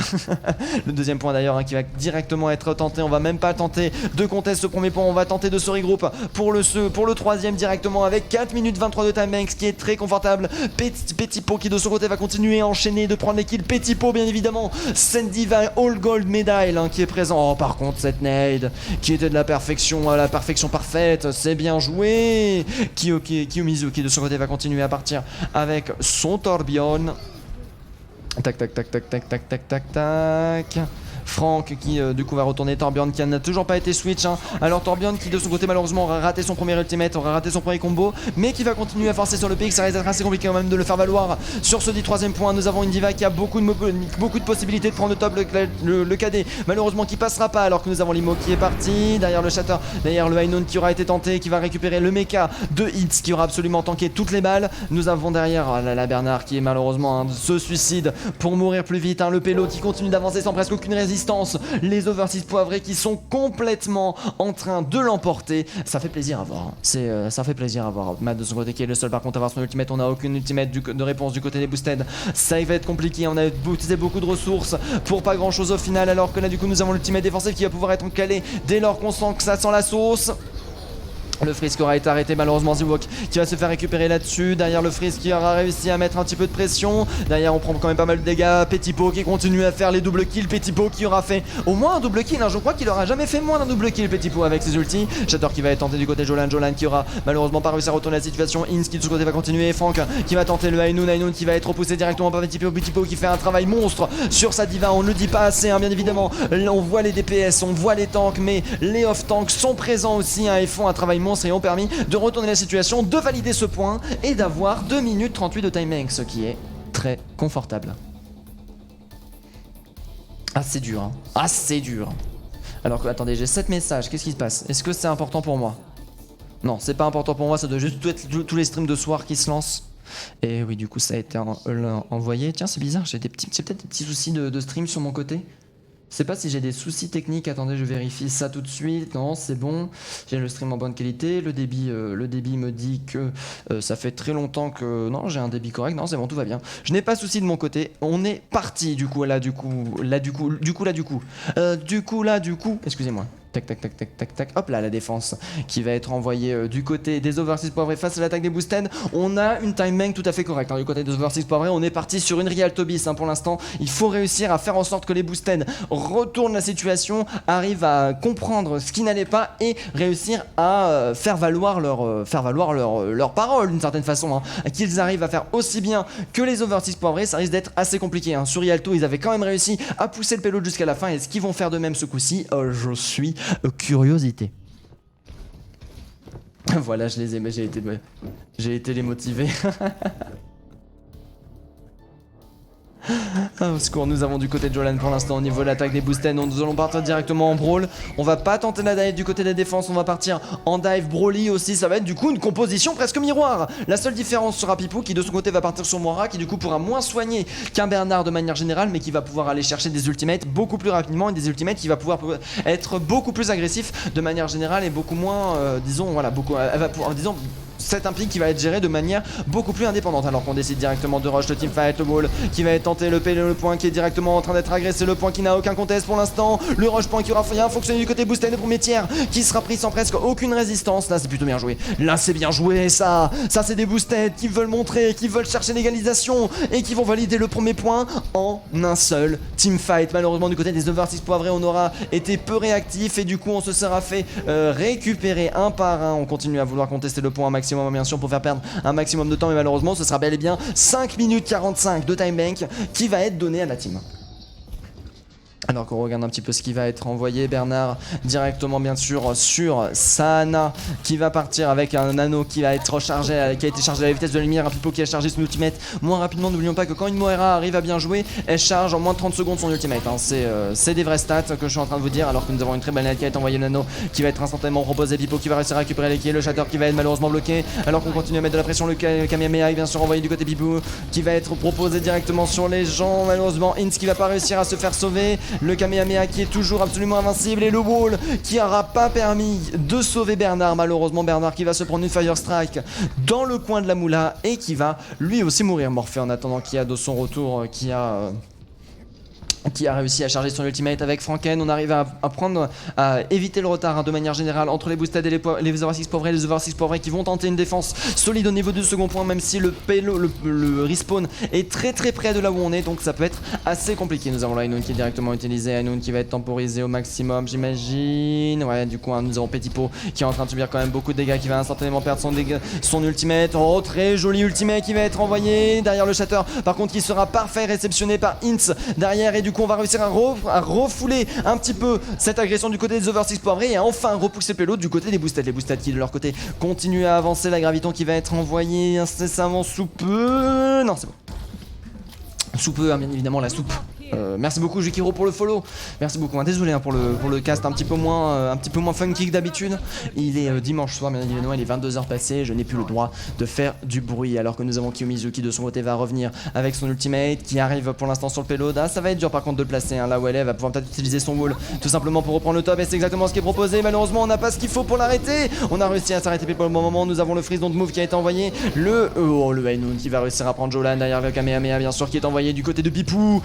Le deuxième point d'ailleurs hein, qui va directement être tenté, on va même pas tenter de contester ce premier point, on va tenter de se regrouper pour le troisième directement avec 4 minutes 23 de time bank, ce qui est très confortable. Petit pot qui de son côté va continuer à enchaîner, de prendre les kills. Petit pot bien évidemment, Sandy va all gold medal hein, qui est présent. Oh par contre cette nade qui était de la perfection à la perfection parfaite, c'est bien joué. Kiyomizu qui de son côté va continuer à partir avec son tourbillon. Tac tac tac tac tac tac tac tac tac. Franck qui du coup va retourner Torbjorn qui n'a toujours pas été switch hein. Alors Torbjorn qui de son côté malheureusement aura raté son premier ultimate, aura raté son premier combo, mais qui va continuer à forcer sur le pic. Ça risque d'être assez compliqué quand même de le faire valoir sur ce 3e point. Nous avons une diva qui a beaucoup de possibilités de prendre le top, le KD malheureusement qui passera pas, alors que nous avons Limo qui est parti derrière le Shatter, derrière le High qui aura été tenté, qui va récupérer le mecha de Hits qui aura absolument tanké toutes les balles. Nous avons derrière la Bernard qui est malheureusement hein, se suicide pour mourir plus vite hein. Le Pélo qui continue d'avancer sans presque aucune résistance. Les Overseas Poivrés qui sont complètement en train de l'emporter. Ça fait plaisir à voir. Ça fait plaisir à voir. Matt de son côté qui est le seul par contre à avoir son ultimate. On n'a aucune ultimate de réponse du côté des Boosted. Ça va être compliqué. On a utilisé beaucoup de ressources pour pas grand chose au final. Alors que là du coup nous avons l'ultimate défensif qui va pouvoir être calé dès lors qu'on sent que ça sent la sauce. Le freeze qui aura été arrêté, malheureusement Ziwok qui va se faire récupérer là-dessus. Derrière le freeze qui aura réussi à mettre un petit peu de pression. Derrière on prend quand même pas mal de dégâts. Petipo qui continue à faire les doubles kills. Petipo qui aura fait au moins un double kill, hein. Je crois qu'il aura jamais fait moins d'un double kill Petipo avec ses ultis. Shatter qui va être tenté du côté de Jolan. Jolan qui aura malheureusement pas réussi à retourner la situation. Ins qui de ce côté va continuer. Franck qui va tenter le Ainoun. Ainoun qui va être repoussé directement par Petipo. Petipo qui fait un travail monstre sur sa diva. On ne le dit pas assez, hein, bien évidemment. On voit les DPS, on voit les tanks, mais les off-tanks sont présents aussi, hein, et font un travail monstre et ont permis de retourner la situation, de valider ce point et d'avoir 2 minutes 38 de timing, ce qui est très confortable. Ah c'est dur, hein. Ah c'est dur. Alors que, attendez, j'ai 7 messages, qu'est-ce qui se passe? Est-ce que c'est important pour moi? Non, c'est pas important pour moi, ça doit juste être tous les streams de soir qui se lancent. Et oui, du coup ça a été envoyé. Tiens, c'est bizarre, j'ai peut-être des petits soucis de stream sur mon côté. Je sais pas si j'ai des soucis techniques, attendez, je vérifie ça tout de suite. Non, c'est bon, j'ai le stream en bonne qualité. Le débit me dit que ça fait très longtemps que... Non, j'ai un débit correct, non, c'est bon, tout va bien. Je n'ai pas de soucis de mon côté, on est parti du coup, excusez-moi. Tac tac tac tac tac tac, hop là la défense qui va être envoyée du côté des Over 6 poivrés face à l'attaque des Boosted. On a une timing tout à fait correcte, hein. Du côté des Over 6 poivrés, on est parti sur une Real Tobis, hein, pour l'instant. Il faut réussir à faire en sorte que les Boosted retournent la situation, arrivent à comprendre ce qui n'allait pas et réussir à faire valoir leur parole d'une certaine façon, hein. Qu'ils arrivent à faire aussi bien que les Over 6 poivrés, ça risque d'être assez compliqué, hein. Sur Rialto, ils avaient quand même réussi à pousser le payload jusqu'à la fin. Est-ce qu'ils vont faire de même ce coup-ci? Je suis curiosité. Voilà, je les ai, mais j'ai été les motiver. Ah, au secours, nous avons du côté de Jolan pour l'instant au niveau de l'attaque des Boosted. Nous allons partir directement en brawl. On va pas tenter la dive du côté des défenses, on va partir en dive brawly aussi. Ça va être du coup une composition presque miroir. La seule différence sera Pipou qui de son côté va partir sur Moira, qui du coup pourra moins soigner qu'un Bernard de manière générale, mais qui va pouvoir aller chercher des ultimates beaucoup plus rapidement et des ultimates qui va pouvoir être beaucoup plus agressif de manière générale et beaucoup moins, disons, voilà, elle va pouvoir, disons, c'est un pick qui va être géré de manière beaucoup plus indépendante, alors qu'on décide directement de rush le teamfight, le wall qui va être tenté, le point qui est directement en train d'être agressé, le point qui n'a aucun contest pour l'instant, le rush point qui aura bien fonctionné du côté boosted, le premier tiers qui sera pris sans presque aucune résistance. Là c'est plutôt bien joué, là c'est bien joué, ça c'est des boosted qui veulent montrer, qui veulent chercher l'égalisation et qui vont valider le premier point en un seul teamfight. Malheureusement du côté des Over 6 poivrés, on aura été peu réactif et du coup on se sera fait récupérer un par un. On continue à vouloir contester le point maximum bien sûr pour faire perdre un maximum de temps, mais malheureusement ce sera bel et bien 5 minutes 45 de time bank qui va être donné à la team. Alors qu'on regarde un petit peu ce qui va être envoyé, Bernard directement bien sûr sur Sana qui va partir avec un anneau qui va être rechargé, qui a été chargé à la vitesse de la lumière, un Pipo qui a chargé son ultimate moins rapidement. N'oublions pas que quand une Moira arrive à bien jouer, elle charge en moins de 30 secondes son ultimate, hein. C'est des vraies stats que je suis en train de vous dire, alors que nous avons une très belle net qui a été envoyée, l'anneau qui va être instantanément proposé, Pipo qui va réussir à récupérer les kills, le shatter qui va être malheureusement bloqué, alors qu'on continue à mettre de la pression, le Kamehameha est bien sûr envoyé du côté Pipo qui va être proposé directement sur les gens, malheureusement Ince qui va pas réussir à se faire sauver, le Kamehameha qui est toujours absolument invincible et le wall qui n'aura pas permis de sauver Bernard. Malheureusement Bernard qui va se prendre une Fire Strike dans le coin de la moula et qui va lui aussi mourir. Morphée en attendant qui a de son retour qui a réussi à charger son ultimate avec Franken. On arrive à éviter le retard, hein, de manière générale entre les boosted et les Over 6 poivrés, les Over 6 poivrés qui vont tenter une défense solide au niveau du second point, même si le respawn est très très près de là où on est, donc ça peut être assez compliqué. Nous avons là Ainoun qui est directement utilisé, Ainoun qui va être temporisé au maximum j'imagine. Ouais, du coup, hein, nous avons Petipo qui est en train de subir quand même beaucoup de dégâts, qui va instantanément perdre son ultimate. Oh, très joli ultimate qui va être envoyé derrière le shatter, par contre qui sera parfait réceptionné par Ince derrière, et du coup on va réussir à refouler un petit peu cette agression du côté des Over 6 poivrés et à enfin repousser Pelot du côté des boosted. Les boosted qui de leur côté continuent à avancer, la graviton qui va être envoyée incessamment sous peu. Non c'est bon. Sous peu, hein, bien évidemment la soupe. Merci beaucoup Jukiro pour le follow. Merci beaucoup, hein. Désolé, hein, pour le cast un petit peu moins funky que d'habitude. Il est dimanche soir, bien évidemment, il est 22h passé. Je n'ai plus le droit de faire du bruit, alors que nous avons Kiyomizu qui de son côté va revenir avec son ultimate qui arrive pour l'instant sur le payload. Ah, ça va être dur par contre de le placer, hein, là où elle est. Elle va pouvoir peut-être utiliser son wall tout simplement pour reprendre le top, et c'est exactement ce qui est proposé. Malheureusement on n'a pas ce qu'il faut pour l'arrêter. On a réussi à s'arrêter pile pour le bon moment. Nous avons le freeze don't move qui a été envoyé, le Ainoun qui va réussir à prendre Jolan derrière le Kamehameha bien sûr qui est envoyé du côté de Pipou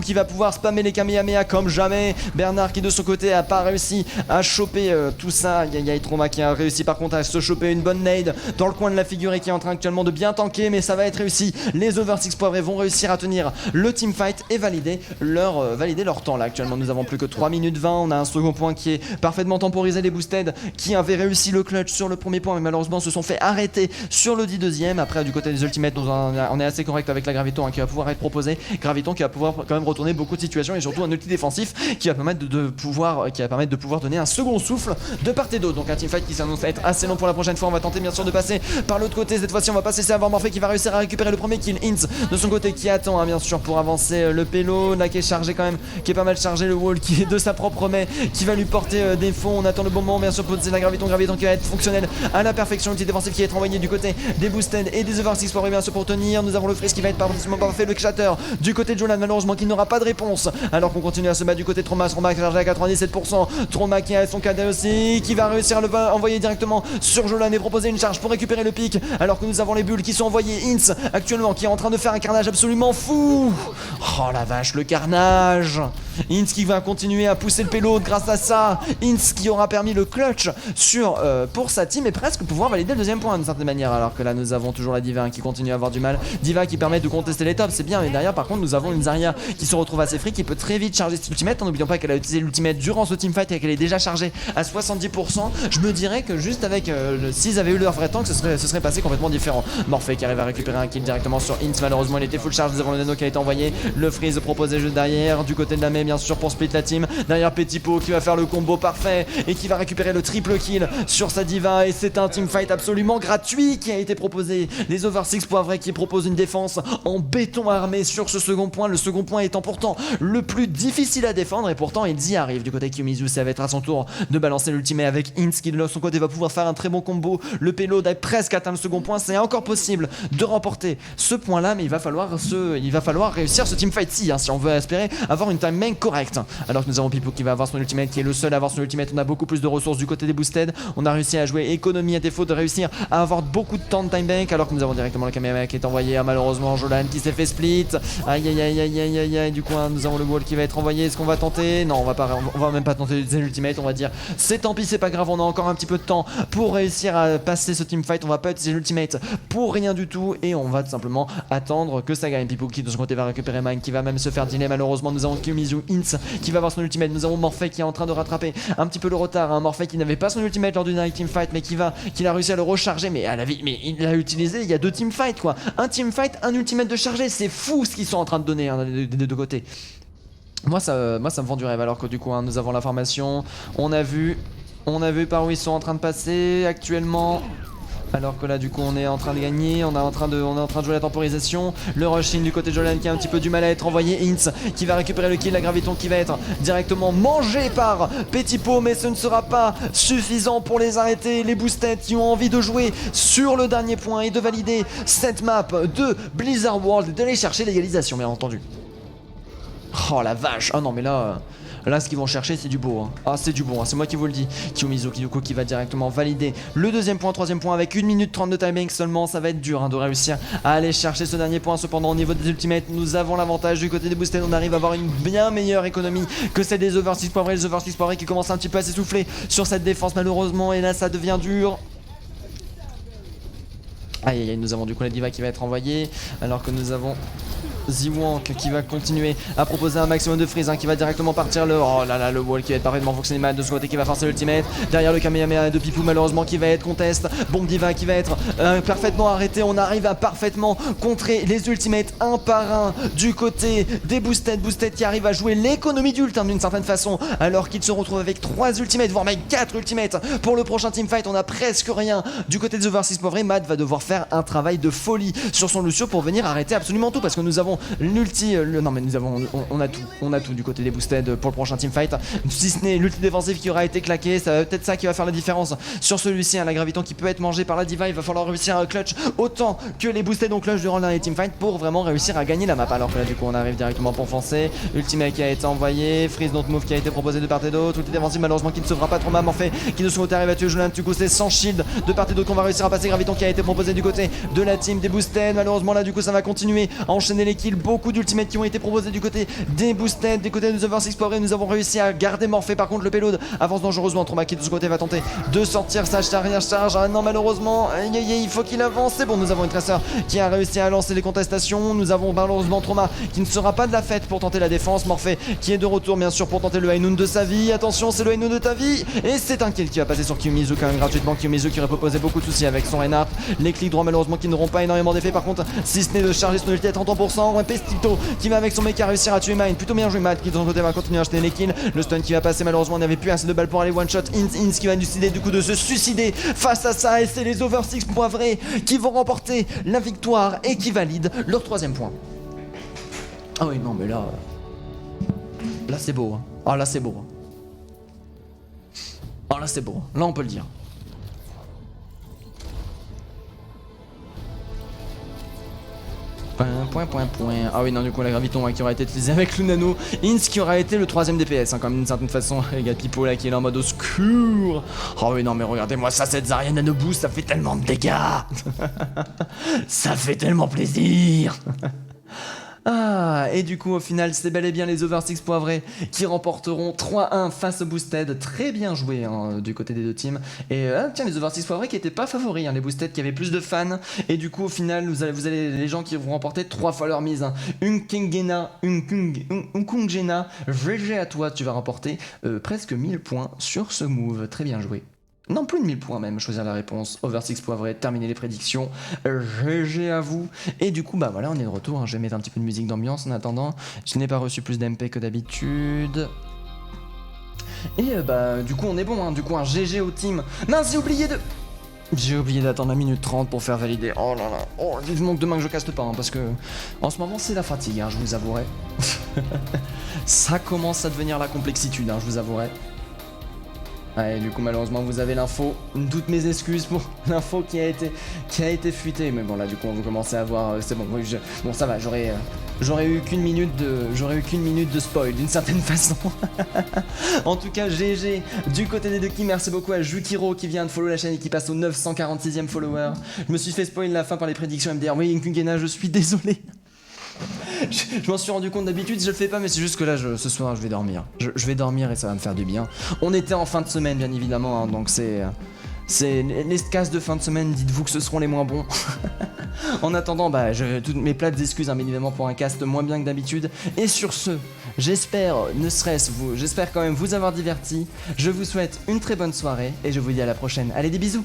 qui qui va pouvoir spammer les Kamehameha comme jamais. Bernard qui de son côté a pas réussi à choper tout ça. Aïe aïe, Trauma qui a réussi par contre à se choper une bonne nade dans le coin de la figure et qui est en train actuellement de bien tanker, mais ça va être réussi. Les Over 6 poivrés vont réussir à tenir le teamfight et valider leur temps là. Actuellement nous avons plus que 3 minutes 20, on a un second point qui est parfaitement temporisé. Les Boosted qui avaient réussi le clutch sur le premier point mais malheureusement se sont fait arrêter sur le 10e. Après du côté des ultimates on est assez correct avec la Graviton qui va pouvoir être proposé. Graviton qui va pouvoir quand même retourner beaucoup de situations et surtout un ulti défensif qui va permettre de pouvoir donner un second souffle de part et d'autre. Donc un teamfight qui s'annonce être assez long pour la prochaine fois. On va tenter bien sûr de passer par l'autre côté. Cette fois-ci on va pas cesser à avoir Morphée qui va réussir à récupérer le premier kill. Inz de son côté qui attend bien sûr pour avancer le pélo là qui est chargé quand même, qui est pas mal chargé. Le wall qui est de sa propre main qui va lui porter des fonds. On attend le bon moment bien sûr pour poser la Graviton qui va être fonctionnel à la perfection. L'outil défensif qui va être envoyé du côté des Boosted et des Over 6 pour bien sûr pour tenir. Nous avons le freeze qui va être parfaitement parfait. Le Shatter du côté de Jolan malheureusement qui n'aura pas de réponse alors qu'on continue à se battre du côté de Trauma. Trauma chargé à 97%. Trauma qui a son cadet aussi qui va réussir à le envoyer directement sur Jolan et proposer une charge pour récupérer le pic alors que nous avons les bulles qui sont envoyées. Inz actuellement qui est en train de faire un carnage absolument fou. Oh la vache, le carnage. Inz qui va continuer à pousser le payload grâce à ça. Inz qui aura permis le clutch pour sa team et presque pouvoir valider le deuxième point d'une certaine manière. Alors que là nous avons toujours la Diva qui continue à avoir du mal. Diva qui permet de contester les tops, c'est bien, mais derrière par contre nous avons une Zarya qui se retrouve assez free, qui peut très vite charger cet ultimate. N'oublions pas qu'elle a utilisé l'ultimate durant ce teamfight et qu'elle est déjà chargée à 70%. Je me dirais que juste avec s'ils avaient eu leur vrai tank, ce serait passé complètement différent. Morphée qui arrive à récupérer un kill directement sur Inz. Malheureusement il était full charge. Nous avons le nano qui a été envoyé. Le freeze proposé juste derrière du côté de la main bien sûr pour split la team. Derrière Petit Pot qui va faire le combo parfait et qui va récupérer le triple kill sur sa Diva. Et c'est un teamfight absolument gratuit qui a été proposé. Les Over 6 poivrés qui proposent une défense en béton armé sur ce second point. Le second point étant pourtant le plus difficile à défendre et pourtant ils y arrivent. Du côté de Kiyomizu, ça va être à son tour de balancer l'ultimate avec Inz qui de son côté va pouvoir faire un très bon combo. Le payload a presque atteint le second point. C'est encore possible de remporter ce point là mais il va falloir réussir ce teamfight si on veut espérer avoir une time main correcte. Alors que nous avons Pipo qui va avoir son ultimate, qui est le seul à avoir son ultimate. On a beaucoup plus de ressources du côté des Boosted. On a réussi à jouer économie à défaut de réussir à avoir beaucoup de temps de time bank. Alors que nous avons directement le Kamehameha qui est envoyé à malheureusement Jolan qui s'est fait split. Aïe aïe aïe aïe aïe aïe aïe. Du coup nous avons le wall qui va être envoyé. Est-ce qu'on va tenter? Non, on va même pas tenter l'ultimate. On va dire c'est tant pis, c'est pas grave. On a encore un petit peu de temps pour réussir à passer ce teamfight. On va pas utiliser l'ultimate pour rien du tout et on va tout simplement attendre que ça gagne. Pipo qui de son côté va récupérer Mine qui va même se faire dealer. Malheureusement nous avons Kiyomizu Inz qui va avoir son ultimate. Nous avons Morphée qui est en train de rattraper un petit peu le retard. Morphée qui n'avait pas son ultimate lors du night teamfight mais qui a réussi à le recharger. Mais il l'a utilisé il y a deux teamfights quoi. Un teamfight, un ultimate de charger. C'est fou ce qu'ils sont en train de donner des deux côtés. Moi ça me vend du rêve. Alors que du coup nous avons l'information. On a vu par où ils sont en train de passer actuellement. Alors que là du coup on est en train de gagner, on est en train de jouer la temporisation. Le rush in du côté de Jolan qui a un petit peu du mal à être envoyé. Inz qui va récupérer le kill, la Graviton qui va être directement mangée par Petit Pot, mais ce ne sera pas suffisant pour les arrêter. Les Boosted qui ont envie de jouer sur le dernier point et de valider cette map de Blizzard World et d'aller chercher l'égalisation bien entendu. Oh la vache, oh non mais là ce qu'ils vont chercher c'est du beau hein. Ah c'est du bon, hein. C'est moi qui vous le dis. Kiyomizu qui va directement valider le deuxième point, troisième point avec 1 minute 30 de timing seulement. Ça va être dur de réussir à aller chercher ce dernier point. Cependant au niveau des ultimates nous avons l'avantage du côté des Boosted. On arrive à avoir une bien meilleure économie que celle des Over 6 poivrés. Les Over 6 poivrés qui commencent un petit peu à s'essouffler sur cette défense malheureusement. Et là ça devient dur. Aïe aïe aïe, nous avons du coup la Diva qui va être envoyée. Alors que nous avons Ziwank qui va continuer à proposer un maximum de freeze qui va directement partir oh là là, le wall qui va être parfaitement fonctionnel de ce côté qui va forcer l'ultimate. Derrière le Kamehameha de Pipou malheureusement qui va être contest. Bomb Diva qui va être parfaitement arrêté. On arrive à parfaitement contrer les ultimates un par un du côté des Boosted. Boosted qui arrive à jouer l'économie d'ult d'une certaine façon alors qu'ils se retrouvent avec 3 ultimates voire même 4 ultimates pour le prochain teamfight. On a presque rien du côté des Over 6 poivrés. Matt va devoir faire un travail de folie sur son Lucio pour venir arrêter absolument tout parce que nous avons l'ulti, non mais nous avons, on a tout du côté des Boosted pour le prochain teamfight. Si ce n'est l'ulti défensif qui aura été claqué, ça va peut-être ça qui va faire la différence sur celui-ci. La Graviton qui peut être mangée par la Diva, il va falloir réussir à clutch autant que les Boosted ont clutch durant le dernier teamfight pour vraiment réussir à gagner la map. Alors que là du coup on arrive directement pour foncer. Ultimate qui a été envoyé, freeze don't move qui a été proposé de part et d'autre. Ulti défensif malheureusement qui ne sauvera pas trop mal. Morphée qui de son côté arrive à tuer Jolan. Du coup c'est sans shield de part et d'autre qu'on va réussir à passer. Graviton qui a été proposé du côté de la team des Boosted. Malheureusement là du coup ça va continuer à enchaîner les kills, beaucoup d'ultimates qui ont été proposés du côté des Boosted, des côtés des Over 6 Power. Nous avons réussi à garder Morphée. Par contre, le payload avance dangereusement. Trauma qui de ce côté va tenter de sortir sa charge. Ah non, malheureusement, il faut qu'il avance. C'est bon, nous avons une Tracer qui a réussi à lancer les contestations. Nous avons malheureusement Trauma qui ne sera pas de la fête pour tenter la défense. Morphée qui est de retour, bien sûr, pour tenter le high noon de sa vie. Attention, c'est le high noon de ta vie. Et c'est un kill qui va passer sur Kiyomizu quand même gratuitement. Kiyomizu qui aurait proposé beaucoup de soucis avec son Reinhardt. Les clics droits, malheureusement, qui n'auront pas énormément d'effet. Par contre, si ce n'est de charger son ulti à 30%. Un Pestito qui va avec son mec à réussir à tuer Mine. Plutôt bien joué, Matt qui de son côté va continuer à acheter les kills. Le stun qui va passer, malheureusement, on n'avait plus assez de balles pour aller one shot. Ins qui va décider du coup de se suicider face à ça. Et c'est les Over 6 Poivrés qui vont remporter la victoire et qui valident leur 3ème point. Ah oui, non, mais là. Là, c'est beau. Hein. Ah, là, c'est beau. Ah, là, c'est beau. Là, on peut le dire. Point. Ah oui, non, du coup, la graviton qui aura été utilisée avec le nano. Ins qui aura été le 3ème DPS, hein, comme d'une certaine façon. Les gars, Pipo là qui est là en mode obscur. Oh oui, non, mais regardez-moi ça, cette Zarya nano boost, ça fait tellement de dégâts. Ça fait tellement plaisir. Ah, et du coup, au final, c'est bel et bien les Over 6 Poivrés qui remporteront 3-1 face aux Boosted. Très bien joué hein, du côté des deux teams. Et tiens, les Over 6 Poivrés qui n'étaient pas favoris, hein, les Boosted qui avaient plus de fans. Et du coup, au final, vous avez les gens qui vont remporter 3 fois leur mise. Hein. Une Kungena, GG à toi, tu vas remporter presque 1000 points sur ce move. Très bien joué. Non, plus de 1000 points même, choisir la réponse. Over 6 Poivrés, terminer les prédictions. GG à vous. Et du coup, bah voilà, on est de retour. Hein. Je vais mettre un petit peu de musique d'ambiance en attendant. Je n'ai pas reçu plus d'MP que d'habitude. Et bah, du coup, on est bon. Hein. Du coup, un GG au team. Mince, j'ai oublié d'attendre 1 minute 30 pour faire valider. Oh là là. Oh, vivement que demain que je caste pas. Hein, parce que en ce moment, c'est la fatigue, hein, je vous avouerai. Ça commence à devenir la complexitude, hein, je vous avouerai. Ouais, du coup malheureusement vous avez l'info, toutes mes excuses pour l'info qui a été fuitée, mais bon là du coup on va commencer à voir, c'est bon, oui, bon ça va, j'aurais eu qu'une minute de spoil d'une certaine façon. En tout cas GG du côté des deux qui, merci beaucoup à Jukiro qui vient de follow la chaîne et qui passe au 946ème follower. Je me suis fait spoil la fin par les prédictions MDR, oui Nkungena, je suis désolé. Je m'en suis rendu compte, d'habitude je le fais pas, mais c'est juste que là ce soir je vais dormir. Je vais dormir et ça va me faire du bien. On était en fin de semaine bien évidemment, hein, donc c'est les castes de fin de semaine, dites-vous que ce seront les moins bons. En attendant, bah toutes mes plates excuses hein, bien évidemment pour un cast moins bien que d'habitude. Et sur ce, j'espère quand même vous avoir diverti. Je vous souhaite une très bonne soirée et je vous dis à la prochaine. Allez, des bisous.